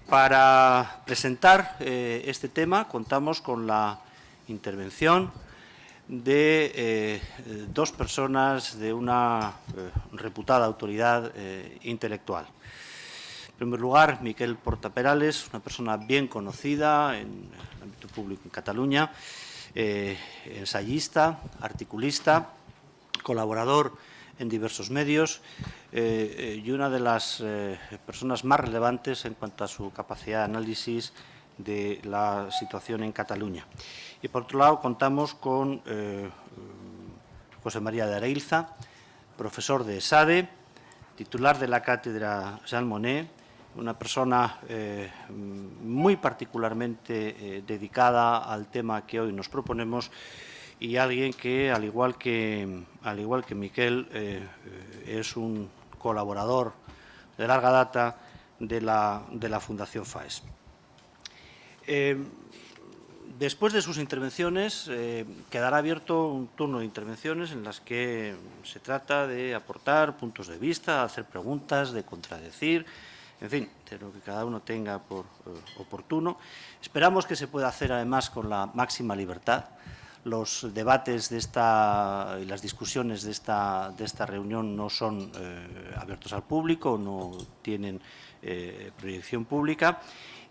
Para presentar este tema contamos con la intervención de dos personas de una reputada autoridad intelectual. En primer lugar, Miquel Portaperales, una persona bien conocida en el ámbito público en Cataluña, ensayista, articulista, colaborador en diversos medios y una de las personas más relevantes en cuanto a su capacidad de análisis de la situación en Cataluña. Y por otro lado contamos con José María de Areilza, profesor de ESADE, titular de la cátedra Jean Monnet, una persona muy particularmente dedicada al tema que hoy nos proponemos y alguien que, al igual que Miquel, es un colaborador de larga data de la Fundación FAES. Después de sus intervenciones, quedará abierto un turno de intervenciones en las que se trata de aportar puntos de vista, hacer preguntas, de contradecir, en fin, de lo que cada uno tenga por oportuno. Esperamos que se pueda hacer, además, con la máxima libertad. Los debates de y las discusiones de esta reunión no son abiertos al público, no tienen proyección pública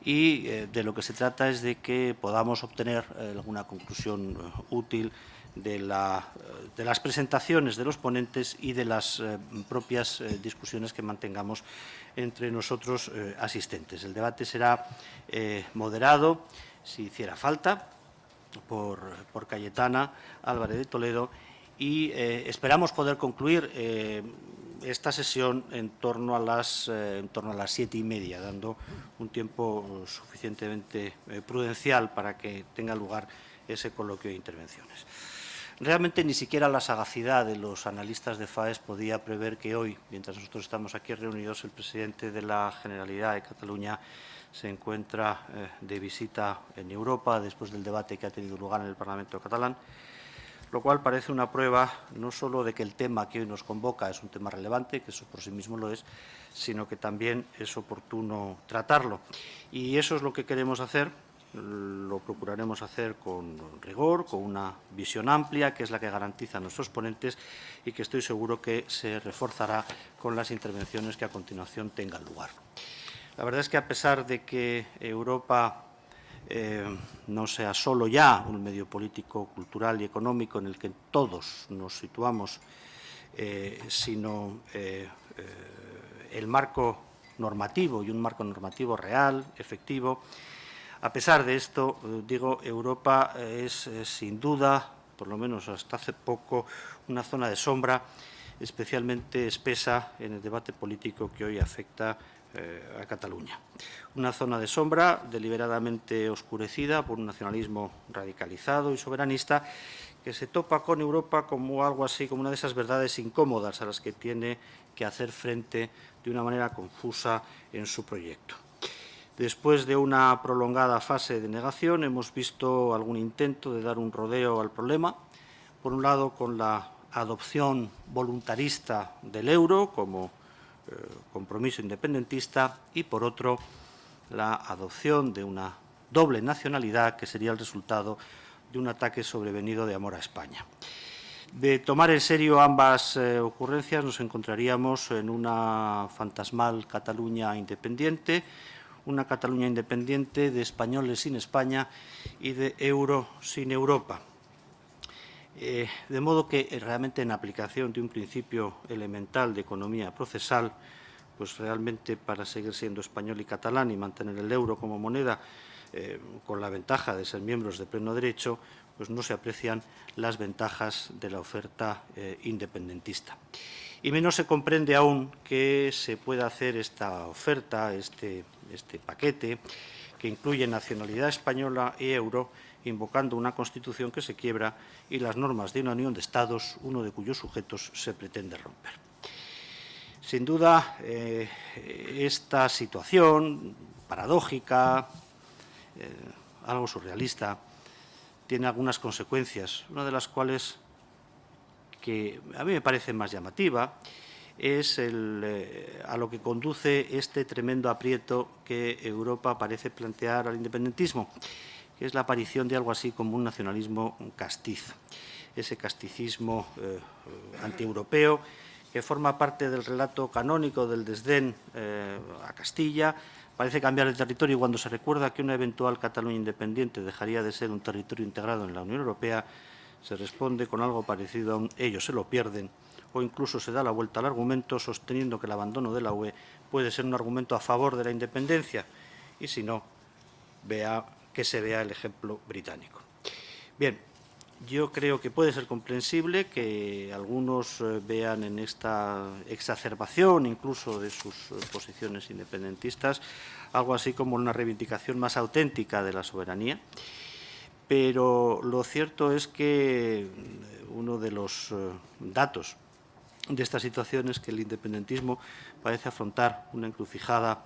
y de lo que se trata es de que podamos obtener alguna conclusión útil de las presentaciones de los ponentes y de las propias discusiones que mantengamos entre nosotros asistentes. El debate será moderado, si hiciera falta, por Cayetana Álvarez de Toledo y esperamos poder concluir esta sesión en torno a las 7:30, dando un tiempo suficientemente prudencial para que tenga lugar ese coloquio de intervenciones. Realmente ni siquiera la sagacidad de los analistas de FAES podía prever que hoy, mientras nosotros estamos aquí reunidos, el presidente de la Generalidad de Cataluña se encuentra de visita en Europa después del debate que ha tenido lugar en el Parlamento catalán, lo cual parece una prueba no solo de que el tema que hoy nos convoca es un tema relevante, que eso por sí mismo lo es, sino que también es oportuno tratarlo. Y eso es lo que queremos hacer, lo procuraremos hacer con rigor, con una visión amplia, que es la que garantizan nuestros ponentes y que estoy seguro que se reforzará con las intervenciones que a continuación tengan lugar. La verdad es que a pesar de que Europa no sea solo ya un medio político, cultural y económico en el que todos nos situamos, sino el marco normativo y un marco normativo real, efectivo, a pesar de esto, digo, Europa es sin duda, por lo menos hasta hace poco, una zona de sombra especialmente espesa en el debate político que hoy afecta a Cataluña. Una zona de sombra deliberadamente oscurecida por un nacionalismo radicalizado y soberanista que se topa con Europa como algo así, como una de esas verdades incómodas a las que tiene que hacer frente de una manera confusa en su proyecto. Después de una prolongada fase de negación, hemos visto algún intento de dar un rodeo al problema, por un lado con la adopción voluntarista del euro como compromiso independentista y, por otro, la adopción de una doble nacionalidad que sería el resultado de un ataque sobrevenido de amor a España. De tomar en serio ambas ocurrencias nos encontraríamos en una fantasmal Cataluña independiente, una Cataluña independiente de españoles sin España y de euro sin Europa. De modo que realmente en aplicación de un principio elemental de economía procesal, pues realmente para seguir siendo español y catalán y mantener el euro como moneda con la ventaja de ser miembros de pleno derecho, pues no se aprecian las ventajas de la oferta independentista. Y menos se comprende aún que se pueda hacer esta oferta, este paquete, que incluye nacionalidad española y euro, invocando una Constitución que se quiebra y las normas de una unión de Estados, uno de cuyos sujetos se pretende romper. Sin duda, esta situación paradójica, algo surrealista, tiene algunas consecuencias, una de las cuales que a mí me parece más llamativa, es a lo que conduce este tremendo aprieto que Europa parece plantear al independentismo, que es la aparición de algo así como un nacionalismo castizo, ese casticismo antieuropeo que forma parte del relato canónico del desdén a Castilla. Parece cambiar el territorio y cuando se recuerda que una eventual Cataluña independiente dejaría de ser un territorio integrado en la Unión Europea, se responde con algo parecido a un ellos se lo pierden, o incluso se da la vuelta al argumento sosteniendo que el abandono de la UE puede ser un argumento a favor de la independencia y si no, que se vea el ejemplo británico. Bien, yo creo que puede ser comprensible que algunos vean en esta exacerbación incluso de sus posiciones independentistas algo así como una reivindicación más auténtica de la soberanía, pero lo cierto es que uno de los datos de esta situación es que el independentismo parece afrontar una encrucijada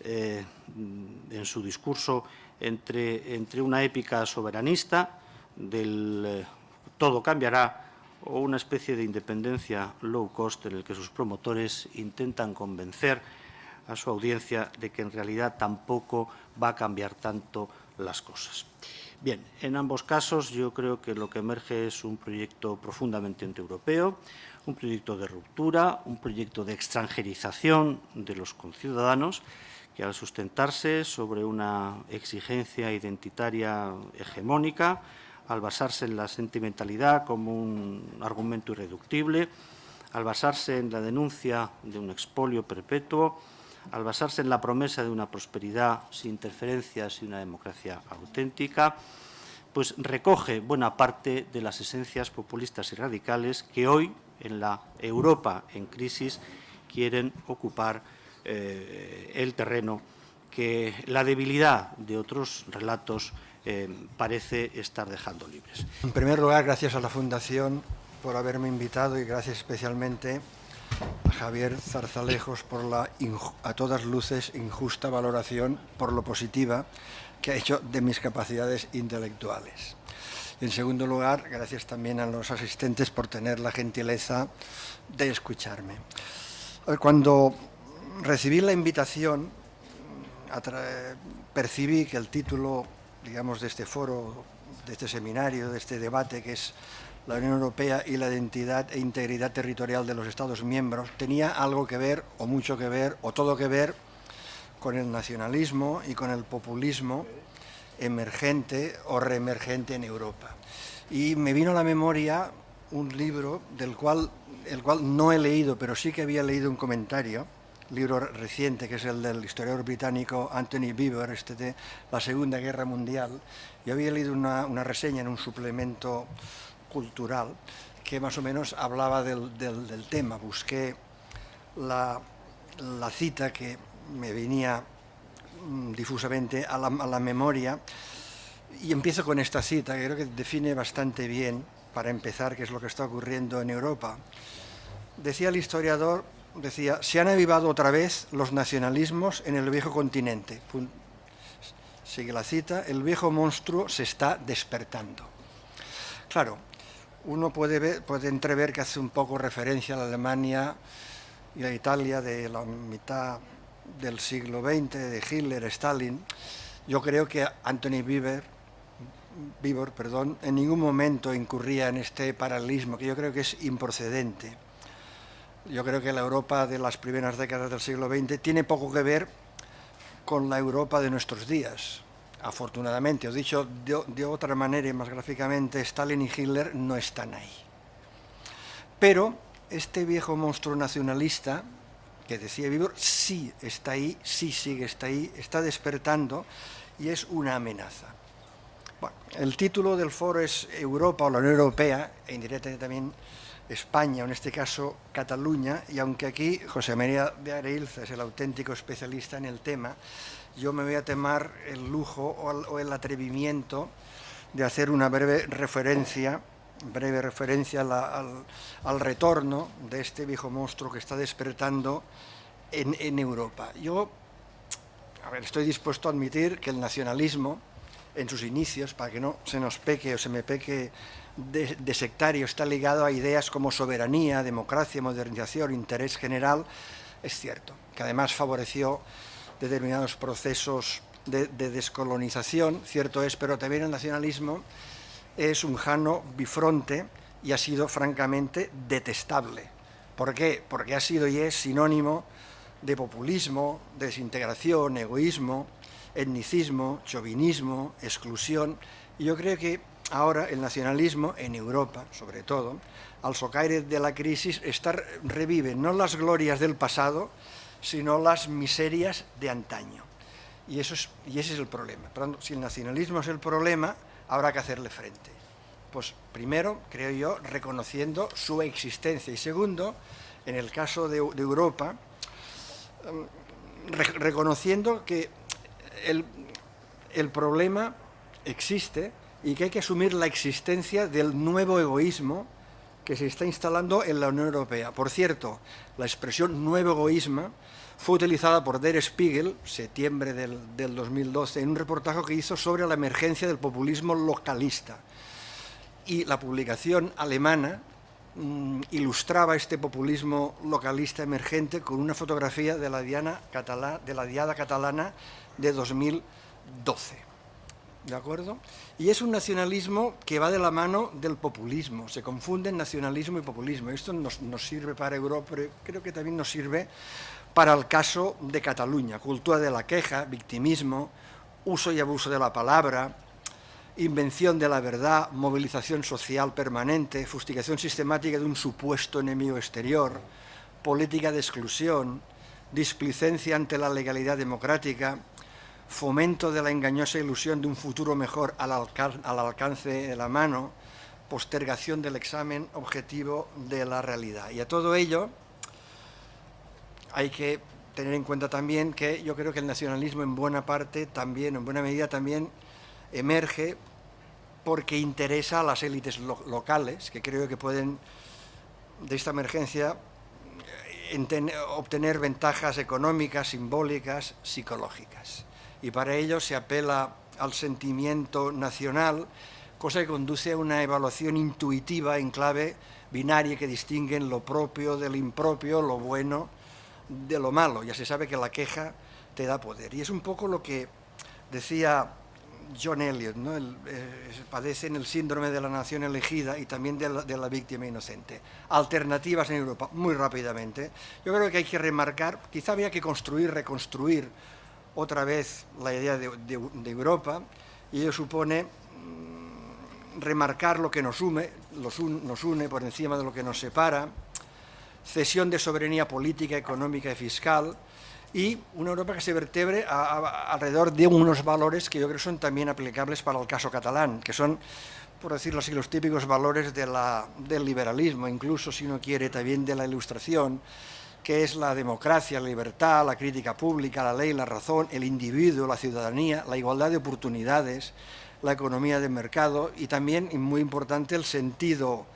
en su discurso entre una épica soberanista del todo cambiará o una especie de independencia low cost en el que sus promotores intentan convencer a su audiencia de que en realidad tampoco va a cambiar tanto las cosas. Bien, en ambos casos yo creo que lo que emerge es un proyecto profundamente antieuropeo, un proyecto de ruptura, un proyecto de extranjerización de los conciudadanos que al sustentarse sobre una exigencia identitaria hegemónica, al basarse en la sentimentalidad como un argumento irreductible, al basarse en la denuncia de un expolio perpetuo, al basarse en la promesa de una prosperidad sin interferencias y una democracia auténtica, pues recoge buena parte de las esencias populistas y radicales que hoy, en la Europa en crisis, quieren ocupar el terreno que la debilidad de otros relatos parece estar dejando libres. En primer lugar, gracias a la Fundación por haberme invitado y gracias especialmente a Javier Zarzalejos por la, a todas luces, injusta valoración por lo positiva que ha hecho de mis capacidades intelectuales. En segundo lugar, gracias también a los asistentes por tener la gentileza de escucharme. Cuando recibí la invitación, percibí que el título, digamos, de este foro, de este seminario, de este debate, que es la Unión Europea y la identidad e integridad territorial de los Estados miembros, tenía algo que ver, o mucho que ver, o todo que ver con el nacionalismo y con el populismo emergente o reemergente en Europa. Y me vino a la memoria un libro el cual no he leído, pero sí que había leído un comentario, libro reciente, que es el del historiador británico Anthony Beevor, de la Segunda Guerra Mundial. Yo había leído una reseña en un suplemento cultural que más o menos hablaba del tema. Busqué la cita que me venía difusamente a la memoria y empiezo con esta cita que creo que define bastante bien, para empezar, qué es lo que está ocurriendo en Europa. Decía el historiador, se han avivado otra vez los nacionalismos en el viejo continente. Sigue la cita, el viejo monstruo se está despertando. Claro, uno puede entrever que hace un poco referencia a la Alemania y a Italia de la mitad del siglo XX, de Hitler, Stalin. Yo creo que Anthony Beevor, en ningún momento incurría en este paralelismo, que yo creo que es improcedente. Yo creo que la Europa de las primeras décadas del siglo XX tiene poco que ver con la Europa de nuestros días. Afortunadamente, os he dicho de otra manera y más gráficamente, Stalin y Hitler no están ahí. Pero este viejo monstruo nacionalista, que decía Beevor, sí está ahí, sí está ahí, está despertando y es una amenaza. Bueno, el título del foro es Europa o la Unión Europea, e indirectamente también España, o en este caso Cataluña, y aunque aquí José María de Areilza es el auténtico especialista en el tema, yo me voy a tomar el lujo o el atrevimiento de hacer una breve referencia al retorno de este viejo monstruo que está despertando en Europa. Yo, estoy dispuesto a admitir que el nacionalismo, en sus inicios, para que no se nos peque o se me peque de sectario está ligado a ideas como soberanía, democracia, modernización, interés general, es cierto, que además favoreció determinados procesos de descolonización, cierto es, pero también el nacionalismo es un jano bifronte y ha sido francamente detestable. ¿Por qué? Porque ha sido y es sinónimo de populismo, desintegración, egoísmo, etnicismo, chauvinismo, exclusión. Y yo creo que ahora el nacionalismo, en Europa sobre todo, al socaire de la crisis, revive no las glorias del pasado, sino las miserias de antaño. Y ese es el problema. Por tanto, si el nacionalismo es el problema, habrá que hacerle frente. Pues primero, creo yo, reconociendo su existencia. Y segundo, en el caso de Europa, reconociendo que el problema existe y que hay que asumir la existencia del nuevo egoísmo que se está instalando en la Unión Europea. Por cierto, la expresión nuevo egoísmo fue utilizada por Der Spiegel, septiembre del 2012, en un reportaje que hizo sobre la emergencia del populismo localista. Y la publicación alemana ilustraba este populismo localista emergente con una fotografía de la Diada catalana de 2012. ¿De acuerdo? Y es un nacionalismo que va de la mano del populismo. Se confunden nacionalismo y populismo. Esto nos sirve para Europa, pero creo que también nos sirve para el caso de Cataluña. Cultura de la queja, victimismo, uso y abuso de la palabra, invención de la verdad, movilización social permanente, fustigación sistemática de un supuesto enemigo exterior, política de exclusión, displicencia ante la legalidad democrática, fomento de la engañosa ilusión de un futuro mejor al alcance de la mano, postergación del examen objetivo de la realidad. Y a todo ello hay que tener en cuenta también que yo creo que el nacionalismo en buena parte también, en buena medida también emerge porque interesa a las élites locales, que creo que pueden de esta emergencia obtener ventajas económicas, simbólicas, psicológicas. Y para ello se apela al sentimiento nacional, cosa que conduce a una evaluación intuitiva en clave binaria que distingue lo propio del impropio, lo bueno de lo malo. Ya se sabe que la queja te da poder. Y es un poco lo que decía John Eliot, ¿no? Padecen el síndrome de la nación elegida y también de la víctima inocente. Alternativas en Europa, muy rápidamente. Yo creo que hay que remarcar, quizá había que reconstruir otra vez la idea de Europa, y ello supone remarcar lo que nos une por encima de lo que nos separa, cesión de soberanía política, económica y fiscal, y una Europa que se vertebre alrededor de unos valores que yo creo que son también aplicables para el caso catalán, que son, por decirlo así, los típicos valores del liberalismo, incluso si uno quiere también de la Ilustración, que es la democracia, la libertad, la crítica pública, la ley, la razón, el individuo, la ciudadanía, la igualdad de oportunidades, la economía de mercado y también, y muy importante, el sentido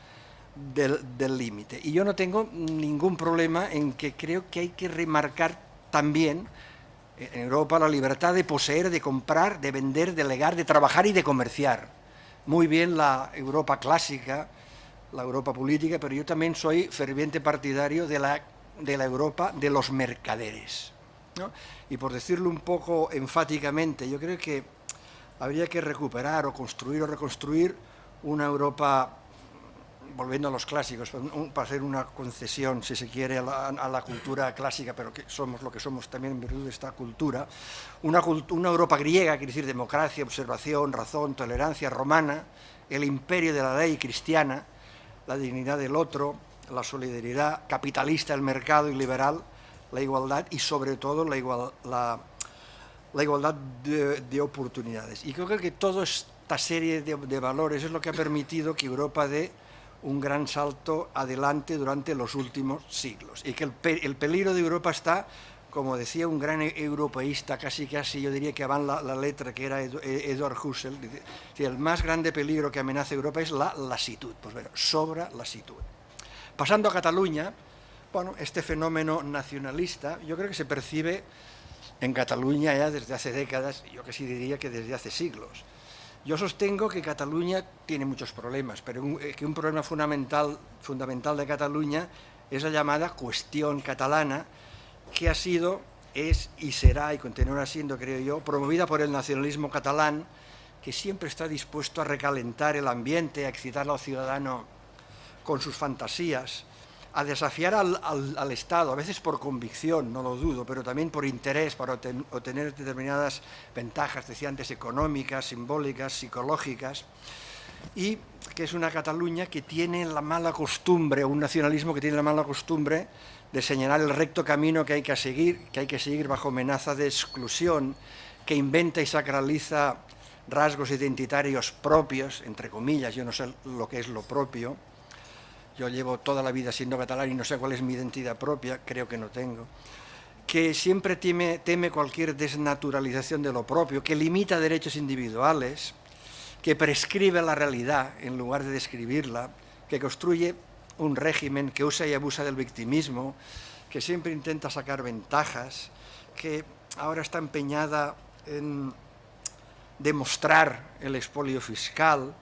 del límite. Y yo no tengo ningún problema en que creo que hay que remarcar también en Europa la libertad de poseer, de comprar, de vender, de legar, de trabajar y de comerciar. Muy bien la Europa clásica, la Europa política, pero yo también soy ferviente partidario de la Europa de los mercaderes, ¿no? Y por decirlo un poco enfáticamente, yo creo que habría que recuperar o construir o reconstruir una Europa, volviendo a los clásicos, para hacer una concesión, si se quiere, a la cultura clásica, pero que somos lo que somos también en virtud de esta cultura, una Europa griega, quiere decir democracia, observación, razón, tolerancia, romana, el imperio de la ley cristiana, la dignidad del otro, la solidaridad, capitalista, el mercado y liberal, la igualdad y sobre todo la igualdad de oportunidades. Y creo que toda esta serie de valores es lo que ha permitido que Europa dé un gran salto adelante durante los últimos siglos. Y que el peligro de Europa está, como decía un gran europeísta, casi yo diría que va en la letra, que era Edward Husserl, que el más grande peligro que amenaza Europa es la lasitud. Pues bueno, sobra lasitud. Pasando a Cataluña, bueno, este fenómeno nacionalista yo creo que se percibe en Cataluña ya desde hace décadas, yo que sí diría que desde hace siglos. Yo sostengo que Cataluña tiene muchos problemas, pero que un problema fundamental de Cataluña es la llamada cuestión catalana, que ha sido, es y será y continuará siendo, creo yo, promovida por el nacionalismo catalán, que siempre está dispuesto a recalentar el ambiente, a excitar al ciudadano con sus fantasías, a desafiar al Estado, a veces por convicción, no lo dudo, pero también por interés, para obtener determinadas ventajas, decía antes, económicas, simbólicas, psicológicas, y que es una Cataluña que tiene la mala costumbre, un nacionalismo que tiene la mala costumbre de señalar el recto camino que hay que seguir bajo amenaza de exclusión, que inventa y sacraliza rasgos identitarios propios, entre comillas, yo no sé lo que es lo propio. Yo llevo toda la vida siendo catalán y no sé cuál es mi identidad propia, creo que no tengo. Que siempre teme cualquier desnaturalización de lo propio, que limita derechos individuales, que prescribe la realidad en lugar de describirla, que construye un régimen que usa y abusa del victimismo, que siempre intenta sacar ventajas, que ahora está empeñada en demostrar el expolio fiscal,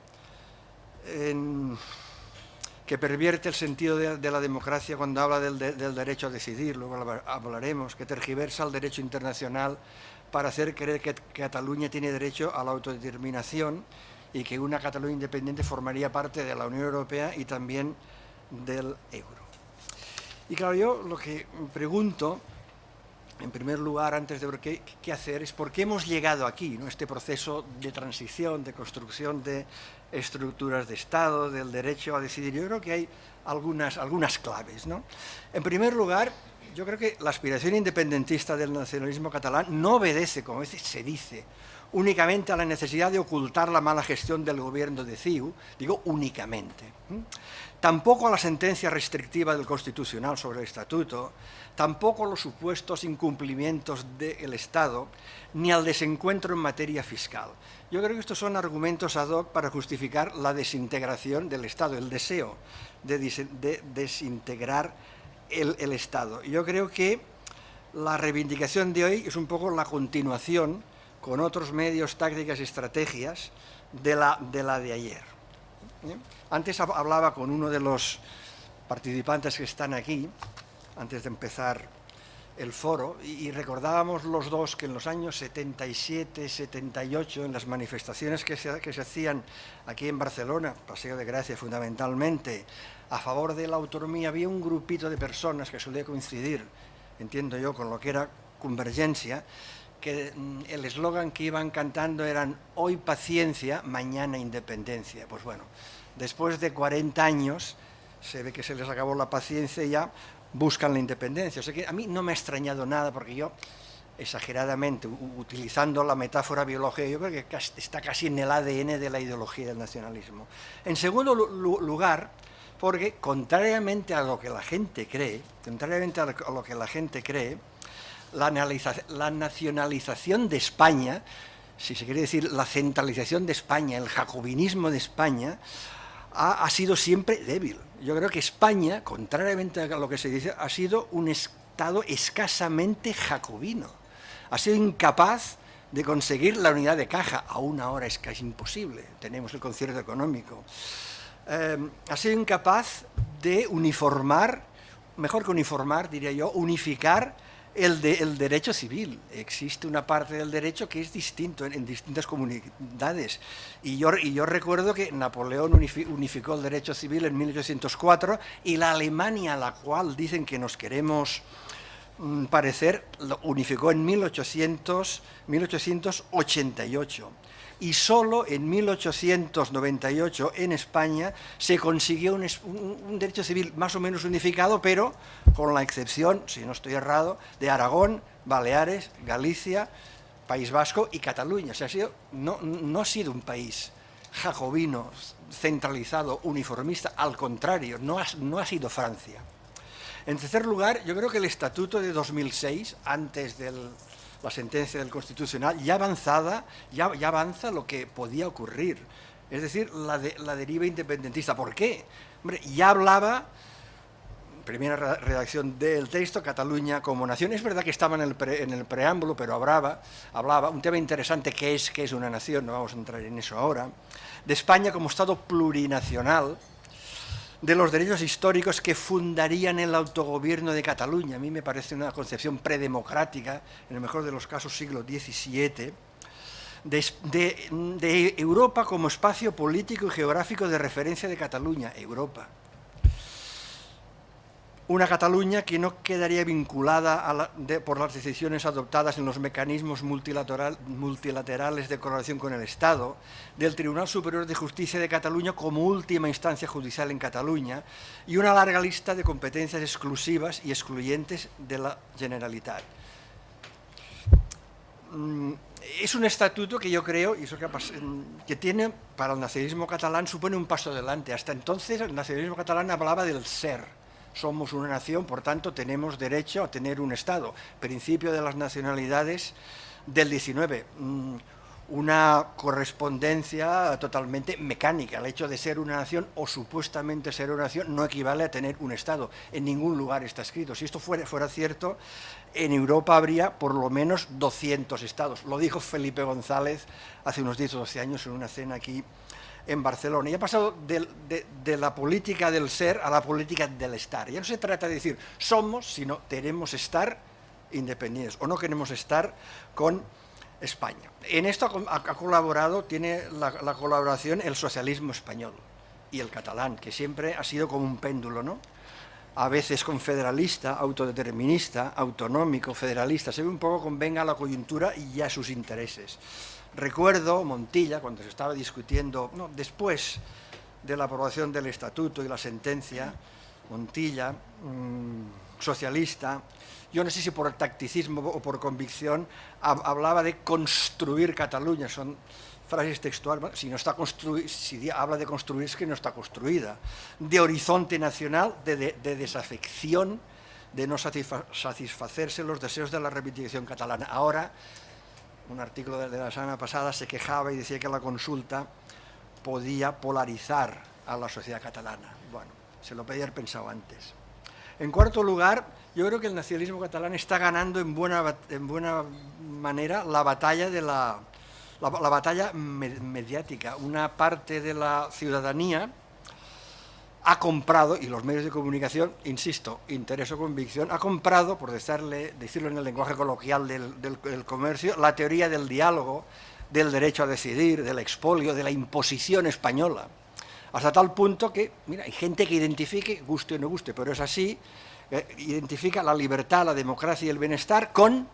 que pervierte el sentido de la democracia cuando habla del derecho a decidir, luego hablaremos, que tergiversa el derecho internacional para hacer creer que Cataluña tiene derecho a la autodeterminación y que una Cataluña independiente formaría parte de la Unión Europea y también del euro. Y claro, yo lo que pregunto, en primer lugar, antes de ver qué hacer, es por qué hemos llegado aquí, ¿no? Este proceso de transición, de construcción de estructuras de Estado, del derecho a decidir. Yo creo que hay algunas claves, ¿no? En primer lugar, yo creo que la aspiración independentista del nacionalismo catalán no obedece, como a veces se dice, únicamente a la necesidad de ocultar la mala gestión del gobierno de CiU, digo únicamente. Tampoco a la sentencia restrictiva del Constitucional sobre el Estatuto, tampoco a los supuestos incumplimientos del Estado, ni al desencuentro en materia fiscal. Yo creo que estos son argumentos ad hoc para justificar la desintegración del Estado, el deseo de desintegrar el Estado. Yo creo que la reivindicación de hoy es un poco la continuación, con otros medios, tácticas y estrategias, de la de ayer. Antes hablaba con uno de los participantes que están aquí, antes de empezar el foro, y recordábamos los dos que en los años 77, 78, en las manifestaciones que se hacían aquí en Barcelona, Paseo de Gracia fundamentalmente, a favor de la autonomía, había un grupito de personas que solía coincidir, entiendo yo, con lo que era Convergencia, que el eslogan que iban cantando eran hoy paciencia, mañana independencia. Pues bueno, después de 40 años se ve que se les acabó la paciencia y ya buscan la independencia. O sea que a mí no me ha extrañado nada porque yo, exageradamente, utilizando la metáfora biológica, yo creo que está casi en el ADN de la ideología del nacionalismo. En segundo lugar, porque contrariamente a lo que la gente cree, la nacionalización de España, si se quiere decir la centralización de España, el jacobinismo de España, ha sido siempre débil. Yo creo que España, contrariamente a lo que se dice, ha sido un Estado escasamente jacobino. Ha sido incapaz de conseguir la unidad de caja, aún ahora es casi imposible, tenemos el concierto económico. Ha sido incapaz de uniformar, mejor que uniformar, diría yo, unificar el derecho civil. Existe una parte del derecho que es distinto en distintas comunidades. Y yo recuerdo que Napoleón unificó el derecho civil en 1804 y la Alemania a la cual dicen que nos queremos parecer, lo unificó en 1888. Y solo en 1898 en España se consiguió un derecho civil más o menos unificado, pero con la excepción, si no estoy errado, de Aragón, Baleares, Galicia, País Vasco y Cataluña. O sea, no ha sido un país jacobino, centralizado, uniformista, al contrario, no ha sido Francia. En tercer lugar, yo creo que el Estatuto de 2006, antes de la sentencia del Constitucional, ya avanza lo que podía ocurrir, es decir, la deriva independentista. ¿Por qué? Hombre, ya hablaba primera redacción del texto, Cataluña como nación. Es verdad que estaba en el preámbulo, pero hablaba un tema interesante que es una nación, no vamos a entrar en eso ahora, de España como Estado plurinacional, de los derechos históricos que fundarían el autogobierno de Cataluña. A mí me parece una concepción predemocrática, en el mejor de los casos siglo XVII, de Europa como espacio político y geográfico de referencia de Cataluña, Europa. Una Cataluña que no quedaría vinculada por las decisiones adoptadas en los mecanismos multilaterales de colaboración con el Estado, del Tribunal Superior de Justicia de Cataluña como última instancia judicial en Cataluña y una larga lista de competencias exclusivas y excluyentes de la Generalitat. Es un estatuto que yo creo, y eso que tiene para el nacionalismo catalán, supone un paso adelante. Hasta entonces el nacionalismo catalán hablaba del ser. Somos una nación, por tanto, tenemos derecho a tener un Estado. Principio de las nacionalidades del XIX. Una correspondencia totalmente mecánica. El hecho de ser una nación o supuestamente ser una nación no equivale a tener un Estado. En ningún lugar está escrito. Si esto fuera cierto, en Europa habría por lo menos 200 Estados. Lo dijo Felipe González hace unos 10 o 12 años en una cena aquí en Barcelona, y ha pasado de la política del ser a la política del estar. Ya no se trata de decir somos, sino queremos estar independientes o no queremos estar con España. En esto ha colaborado, tiene la colaboración el socialismo español y el catalán, que siempre ha sido como un péndulo, ¿no? A veces confederalista, autodeterminista, autonómico, federalista, se ve un poco convenga a la coyuntura y ya sus intereses. Recuerdo Montilla, cuando se estaba discutiendo, después de la aprobación del estatuto y la sentencia, Montilla, socialista, yo no sé si por tacticismo o por convicción, hablaba de construir Cataluña. Son frases textuales. Si no está si habla de construir, es que no está construida. De horizonte nacional, de desafección, de no satisfacerse los deseos de la reivindicación catalana. Ahora, un artículo de la semana pasada se quejaba y decía que la consulta podía polarizar a la sociedad catalana. Bueno, se lo podía haber pensado antes. En cuarto lugar, yo creo que el nacionalismo catalán está ganando en buena manera la batalla de la batalla mediática. Una parte de la ciudadanía ha comprado, y los medios de comunicación, insisto, interés o convicción, ha comprado, por decirlo en el lenguaje coloquial del comercio, la teoría del diálogo, del derecho a decidir, del expolio, de la imposición española. Hasta tal punto que, mira, hay gente que identifique, guste o no guste, pero es así, identifica la libertad, la democracia y el bienestar con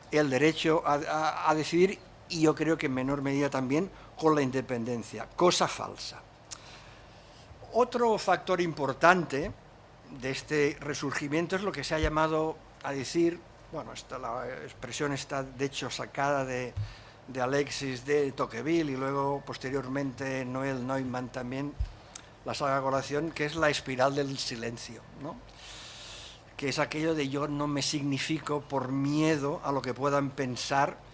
el derecho a decidir, y yo creo que en menor medida también con la independencia, cosa falsa. Otro factor importante de este resurgimiento es lo que se ha llamado a decir, bueno, la expresión está de hecho sacada de Alexis de Tocqueville y luego posteriormente Noel Neumann también la saca a colación, que es la espiral del silencio, ¿no? Que es aquello de yo no me significo por miedo a lo que puedan pensar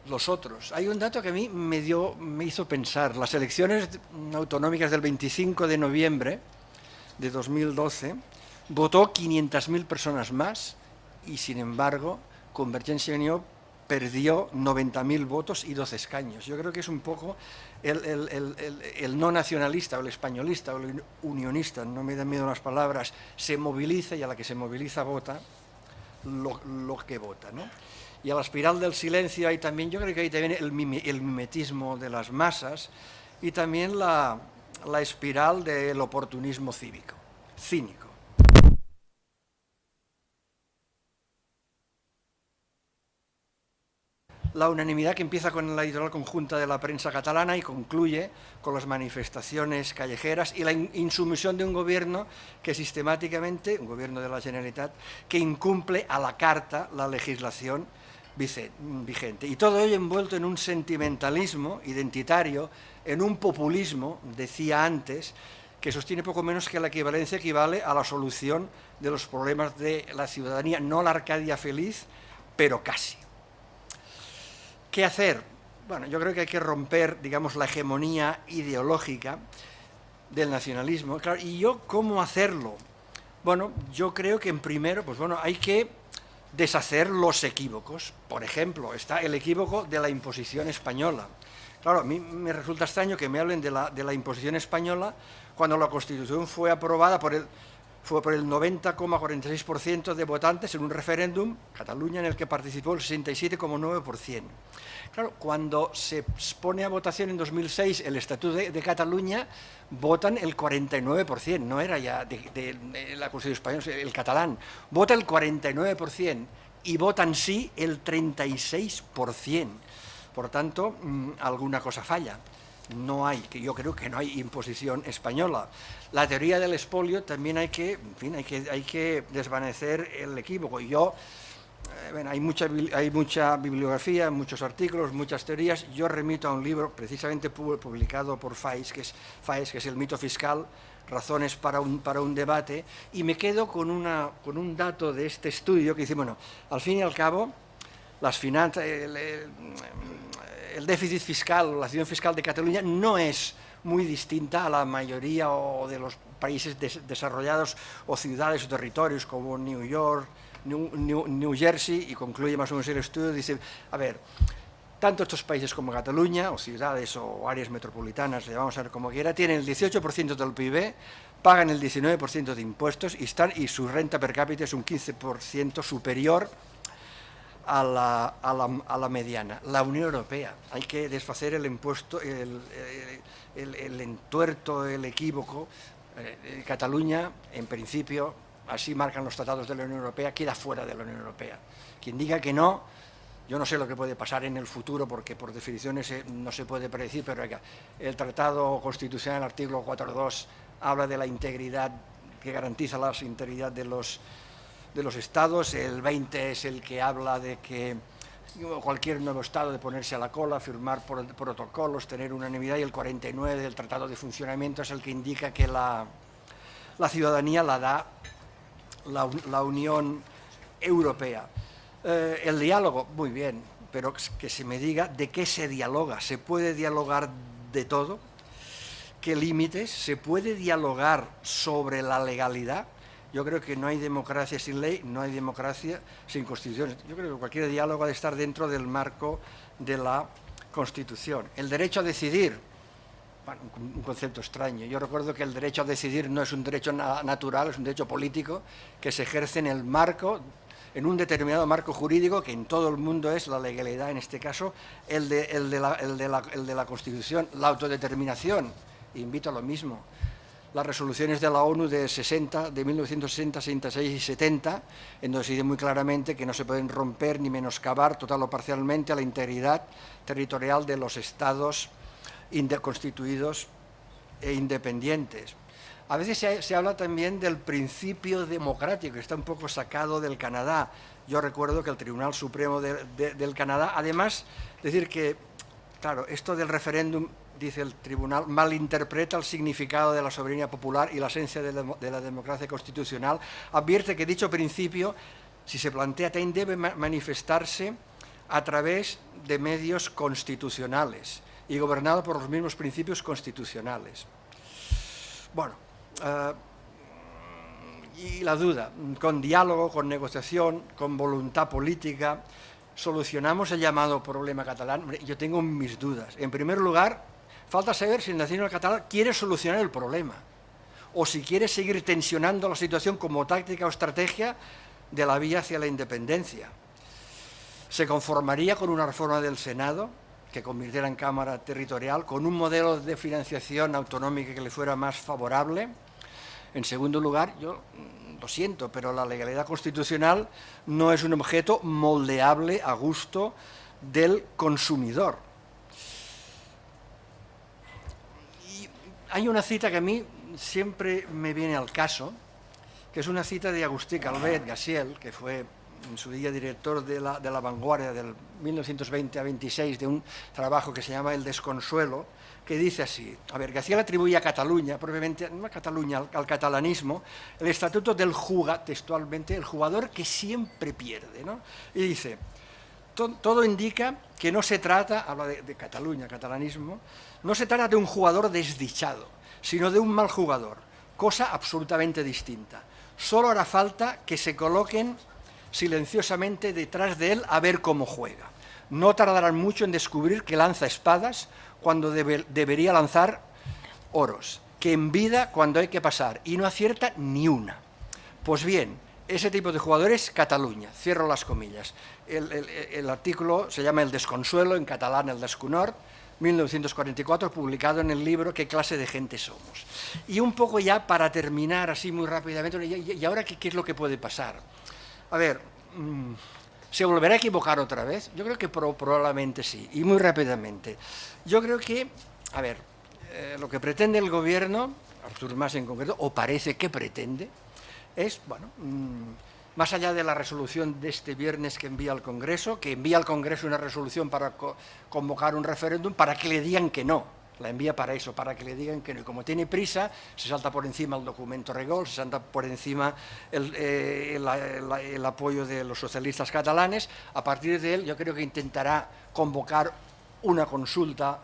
los otros. Hay un dato que a mí me hizo pensar. Las elecciones autonómicas del 25 de noviembre de 2012 votó 500.000 personas más y, sin embargo, Convergencia y Unió perdió 90.000 votos y 12 escaños. Yo creo que es un poco el no nacionalista o el españolista o el unionista, no me dan miedo las palabras, se moviliza y a la que se moviliza vota lo que vota, ¿no? Y a la espiral del silencio hay también, yo creo que hay también el mimetismo de las masas y también la espiral del oportunismo cínico. La unanimidad que empieza con la editorial conjunta de la prensa catalana y concluye con las manifestaciones callejeras y la insumisión de un gobierno que sistemáticamente, un gobierno de la Generalitat, que incumple a la carta la legislación vigente. Y todo ello envuelto en un sentimentalismo identitario, en un populismo, decía antes, que sostiene poco menos que la equivalencia equivale a la solución de los problemas de la ciudadanía, no la Arcadia feliz, pero casi. ¿Qué hacer? Bueno, yo creo que hay que romper, digamos, la hegemonía ideológica del nacionalismo. Claro, ¿y yo cómo hacerlo? Bueno, yo creo que en primero, pues bueno, hay que deshacer los equívocos. Por ejemplo, está el equívoco de la imposición española. Claro, a mí me resulta extraño que me hablen de la imposición española cuando la Constitución fue aprobada por el 90,46% de votantes en un referéndum, Cataluña, en el que participó el 67,9%. Claro, cuando se pone a votación en 2006 el Estatuto de Cataluña, votan el 49%, no era ya de la Constitución española, el catalán, vota el 49% y votan sí el 36%. Por tanto, alguna cosa falla. No hay, que yo creo que no hay imposición española. La teoría del expolio también hay que desvanecer el equívoco. Hay mucha bibliografía, muchos artículos, muchas teorías. Yo remito a un libro precisamente publicado por Faes, que es El mito fiscal, razones para un debate, y me quedo con un dato de este estudio que dice, bueno, al fin y al cabo, las finanzas, el déficit fiscal, la situación fiscal de Cataluña no es muy distinta a la mayoría de los países desarrollados o ciudades o territorios como New York, New Jersey, y concluye más o menos el estudio, dice, a ver, tanto estos países como Cataluña, o ciudades o áreas metropolitanas, le vamos a ver como quiera, tienen el 18% del PIB, pagan el 19% de impuestos y su renta per cápita es un 15% superior a la mediana. La Unión Europea, hay que desfacer el impuesto, el entuerto, el equívoco. Cataluña, en principio, así marcan los tratados de la Unión Europea, queda fuera de la Unión Europea. Quien diga que no, yo no sé lo que puede pasar en el futuro, porque por definiciones no se puede predecir, pero el Tratado Constitucional, el artículo 4.2, habla de la integridad, que garantiza la integridad de los estados. El 20 es el que habla de que cualquier nuevo estado de ponerse a la cola, firmar protocolos, tener unanimidad, y el 49 del Tratado de Funcionamiento es el que indica que la ciudadanía la da la Unión Europea. El diálogo, muy bien, pero que se me diga de qué se dialoga. ¿Se puede dialogar de todo? ¿Qué límites? ¿Se puede dialogar sobre la legalidad? Yo creo que no hay democracia sin ley, no hay democracia sin Constitución. Yo creo que cualquier diálogo ha de estar dentro del marco de la Constitución. El derecho a decidir, bueno, un concepto extraño. Yo recuerdo que el derecho a decidir no es un derecho natural, es un derecho político que se ejerce en un determinado marco jurídico, que en todo el mundo es la legalidad, en este caso el de la Constitución. La autodeterminación, invito a lo mismo. Las resoluciones de la ONU de 1960, 66 y 70, en donde se dice muy claramente que no se pueden romper ni menoscabar total o parcialmente a la integridad territorial de los estados constituidos e independientes. A veces se habla también del principio democrático, que está un poco sacado del Canadá. Yo recuerdo que el Tribunal Supremo del Canadá, además, decir que, claro, esto del referéndum, dice el tribunal, malinterpreta el significado de la soberanía popular y la esencia de la democracia constitucional. Advierte que dicho principio, si se plantea, también debe manifestarse a través de medios constitucionales y gobernado por los mismos principios constitucionales. Bueno, y la duda, con diálogo, con negociación, con voluntad política, ¿solucionamos el llamado problema catalán? Yo tengo mis dudas. En primer lugar, falta saber si el nacional catalán quiere solucionar el problema o si quiere seguir tensionando la situación como táctica o estrategia de la vía hacia la independencia. ¿Se conformaría con una reforma del Senado que convirtiera en Cámara Territorial, con un modelo de financiación autonómica que le fuera más favorable? En segundo lugar, yo lo siento, pero la legalidad constitucional no es un objeto moldeable a gusto del consumidor. Hay una cita que a mí siempre me viene al caso, que es una cita de Agustí Calvet Gaziel, que fue en su día director de la Vanguardia del 1920 a 26 de un trabajo que se llama El desconsuelo, que dice así, a ver, Gaziel atribuye a Cataluña, propiamente, no a Cataluña, al catalanismo, el estatuto del textualmente, el jugador que siempre pierde, ¿no? Y dice, todo indica que no se trata, habla de Cataluña, catalanismo, no se trata de un jugador desdichado, sino de un mal jugador, cosa absolutamente distinta. Solo hará falta que se coloquen silenciosamente detrás de él a ver cómo juega. No tardarán mucho en descubrir que lanza espadas cuando debería lanzar oros, que envida cuando hay que pasar y no acierta ni una. Pues bien, ese tipo de jugadores, Cataluña, cierro las comillas. El artículo se llama El desconsuelo, en catalán El desconhort, 1944, publicado en el libro ¿Qué clase de gente somos? Y un poco ya para terminar así muy rápidamente, ¿y ahora qué es lo que puede pasar? A ver, ¿se volverá a equivocar otra vez? Yo creo que probablemente sí, y muy rápidamente. Yo creo que, a ver, lo que pretende el gobierno, Artur Mas en concreto, o parece que pretende, es, bueno, más allá de la resolución de este viernes que envía al Congreso, una resolución para convocar un referéndum para que le digan que no, la envía para eso, para que le digan que no. Y como tiene prisa, se salta por encima el documento Regol, se salta por encima el apoyo de los socialistas catalanes. A partir de él, yo creo que intentará convocar una consulta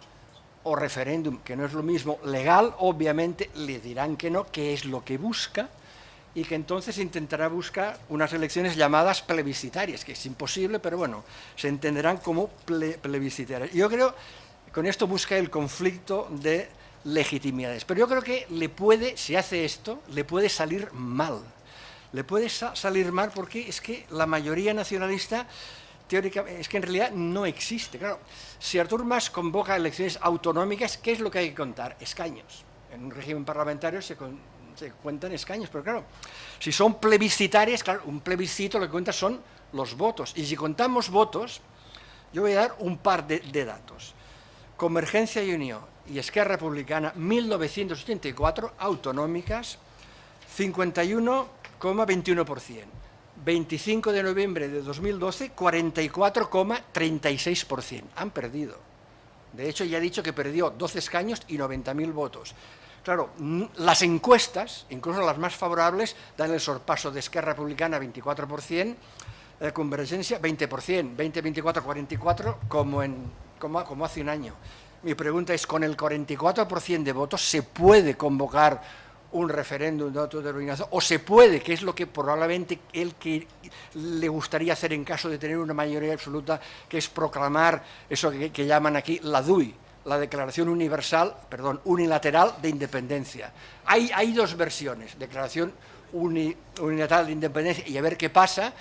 o referéndum, que no es lo mismo, legal. Obviamente le dirán que no, que es lo que busca, y que entonces intentará buscar unas elecciones llamadas plebiscitarias, que es imposible, pero bueno, se entenderán como plebiscitarias. Yo creo que con esto busca el conflicto de legitimidades, pero yo creo que le puede, si hace esto, le puede salir mal. Le puede salir mal porque es que la mayoría nacionalista teóricamente, es que en realidad no existe. Claro, si Artur Mas convoca elecciones autonómicas, ¿qué es lo que hay que contar? Escaños. En un régimen parlamentario se cuentan escaños, pero claro, si son plebiscitarias, claro, un plebiscito lo que cuenta son los votos, y si contamos votos, yo voy a dar un par de datos. Convergencia y Unió y Esquerra Republicana, 1984, autonómicas, 51,21%. 25 de noviembre de 2012, 44,36%. Han perdido. De hecho, ya he dicho que perdió 12 escaños y 90.000 votos. Claro, las encuestas, incluso las más favorables, dan el sorpaso de Esquerra Republicana 24%, Convergencia 20%, 20, 24, 44, como hace un año. Mi pregunta es, ¿con el 44% de votos se puede convocar un referéndum de autodeterminación? ¿O se puede, que es lo que probablemente él que le gustaría hacer en caso de tener una mayoría absoluta, que es proclamar eso que llaman aquí la DUI, la Declaración Unilateral de Independencia? Hay dos versiones, Declaración Unilateral de Independencia y a ver qué pasa,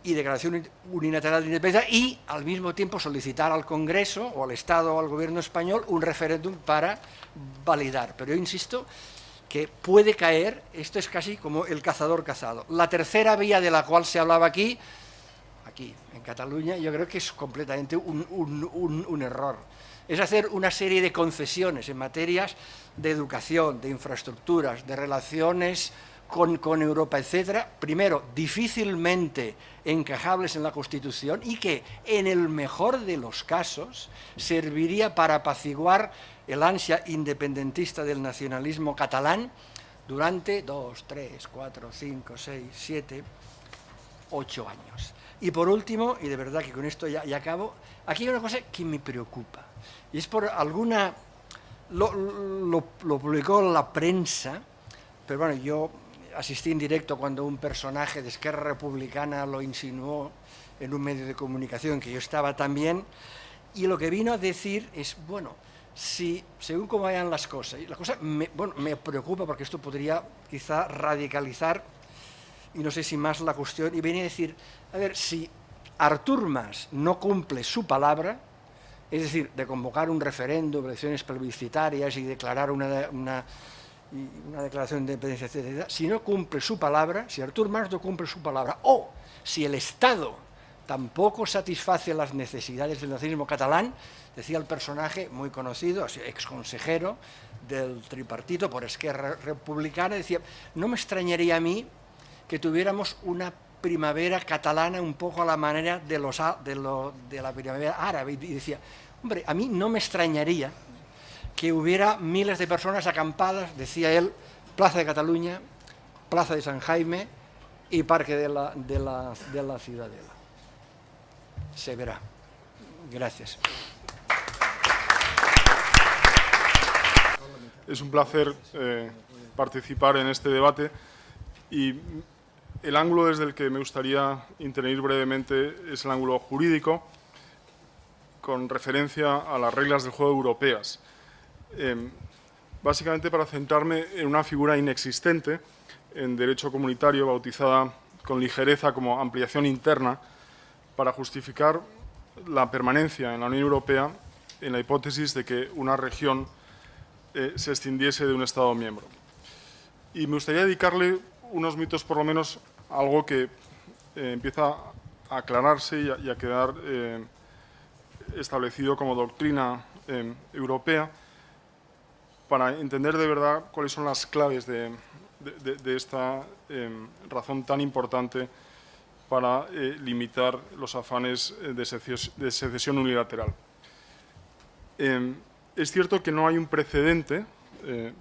y Declaración Unilateral de Independencia, y al mismo tiempo solicitar al Congreso o al Estado o al Gobierno español un referéndum para validar. Pero yo insisto que puede caer, esto es casi como el cazador cazado. La tercera vía de la cual se hablaba aquí en Cataluña, yo creo que es completamente un error. Es hacer una serie de concesiones en materias de educación, de infraestructuras, de relaciones con Europa, etcétera, primero, difícilmente encajables en la Constitución y que, en el mejor de los casos, serviría para apaciguar el ansia independentista del nacionalismo catalán durante 2, 3, 4, 5, 6, 7, 8 años. Y por último, y de verdad que con esto ya acabo, aquí hay una cosa que me preocupa, y es por alguna... Lo publicó la prensa, pero bueno, yo asistí en directo cuando un personaje de Esquerra Republicana lo insinuó en un medio de comunicación que yo estaba también, y lo que vino a decir es, bueno, si según cómo vayan las cosas, y la cosa me preocupa porque esto podría quizá radicalizar, y no sé si más la cuestión, y venía a decir, a ver, si Artur Mas no cumple su palabra, es decir, de convocar un referéndum, elecciones plebiscitarias y declarar una declaración de independencia, etc., si no cumple su palabra, si Artur Mas no cumple su palabra, o si el Estado tampoco satisface las necesidades del nacionalismo catalán, decía el personaje muy conocido, exconsejero del tripartito por Esquerra Republicana, decía, no me extrañaría a mí que tuviéramos una primavera catalana un poco a la manera de la primavera árabe, y decía, hombre, a mí no me extrañaría que hubiera miles de personas acampadas, decía él, Plaza de Cataluña, Plaza de San Jaime y Parque de la Ciudadela. Se verá. Gracias. Es un placer participar en este debate. Y el ángulo desde el que me gustaría intervenir brevemente es el ángulo jurídico, con referencia a las reglas del juego europeas. Básicamente para centrarme en una figura inexistente en derecho comunitario, bautizada con ligereza como ampliación interna, para justificar la permanencia en la Unión Europea en la hipótesis de que una región se escindiese de un Estado miembro. Y me gustaría dedicarle unos minutos, por lo menos, a algo que empieza a aclararse y a quedar establecido como doctrina europea, para entender de verdad cuáles son las claves de esta razón tan importante para limitar los afanes de secesión unilateral. Es cierto que no hay un precedente,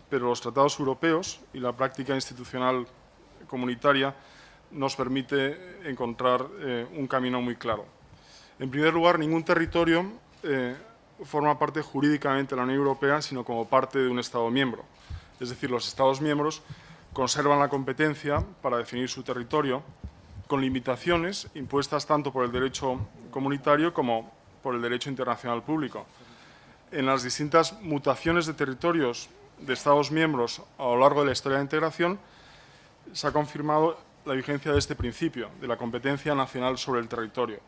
pero los tratados europeos y la práctica institucional comunitaria nos permite encontrar un camino muy claro. En primer lugar, ningún territorio forma parte jurídicamente de la Unión Europea, sino como parte de un Estado miembro. Es decir, los Estados miembros conservan la competencia para definir su territorio, con limitaciones impuestas tanto por el derecho comunitario como por el derecho internacional público. En las distintas mutaciones de territorios de Estados miembros a lo largo de la historia de la integración, se ha confirmado la vigencia de este principio, de la competencia nacional sobre el territorio.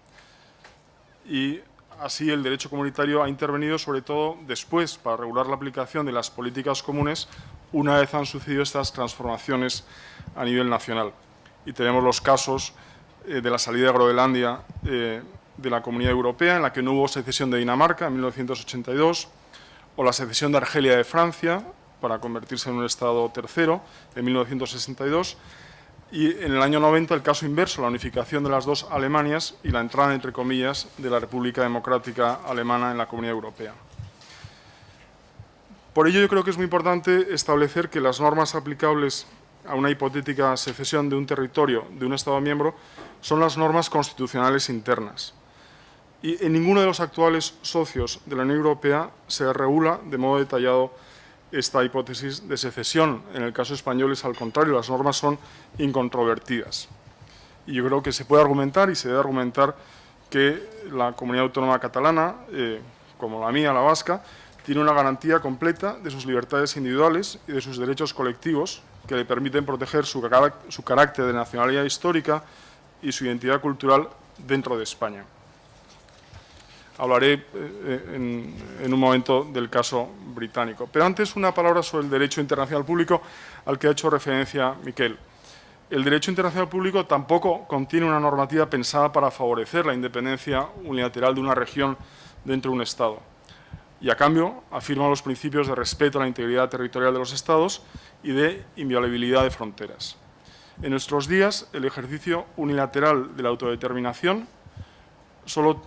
Y así el derecho comunitario ha intervenido sobre todo después para regular la aplicación de las políticas comunes una vez han sucedido estas transformaciones a nivel nacional. Y tenemos los casos de la salida de Groenlandia de la Comunidad Europea, en la que no hubo secesión de Dinamarca en 1982, o la secesión de Argelia de Francia para convertirse en un Estado tercero en 1962, y en el año 90 el caso inverso, la unificación de las dos Alemanias y la entrada, entre comillas, de la República Democrática Alemana en la Comunidad Europea. Por ello, yo creo que es muy importante establecer que las normas aplicables a una hipotética secesión de un territorio de un Estado miembro son las normas constitucionales internas. Y en ninguno de los actuales socios de la Unión Europea se regula de modo detallado esta hipótesis de secesión. En el caso español es al contrario, las normas son incontrovertidas. Y yo creo que se puede argumentar y se debe argumentar que la comunidad autónoma catalana, como la mía, la vasca, tiene una garantía completa de sus libertades individuales y de sus derechos colectivos que le permiten proteger su carácter de nacionalidad histórica y su identidad cultural dentro de España. Hablaré en un momento del caso británico. Pero antes una palabra sobre el derecho internacional público al que ha hecho referencia Miquel. El derecho internacional público tampoco contiene una normativa pensada para favorecer la independencia unilateral de una región dentro de un Estado. Y a cambio afirma los principios de respeto a la integridad territorial de los Estados y de inviolabilidad de fronteras. En nuestros días, el ejercicio unilateral de la autodeterminación solo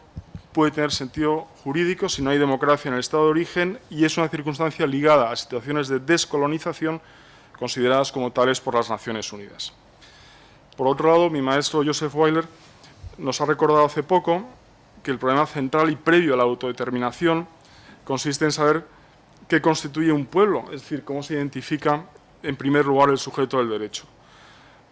puede tener sentido jurídico si no hay democracia en el Estado de origen, y es una circunstancia ligada a situaciones de descolonización consideradas como tales por las Naciones Unidas. Por otro lado, mi maestro Joseph Weiler nos ha recordado hace poco que el problema central y previo a la autodeterminación consiste en saber qué constituye un pueblo, es decir, cómo se identifica en primer lugar el sujeto del derecho.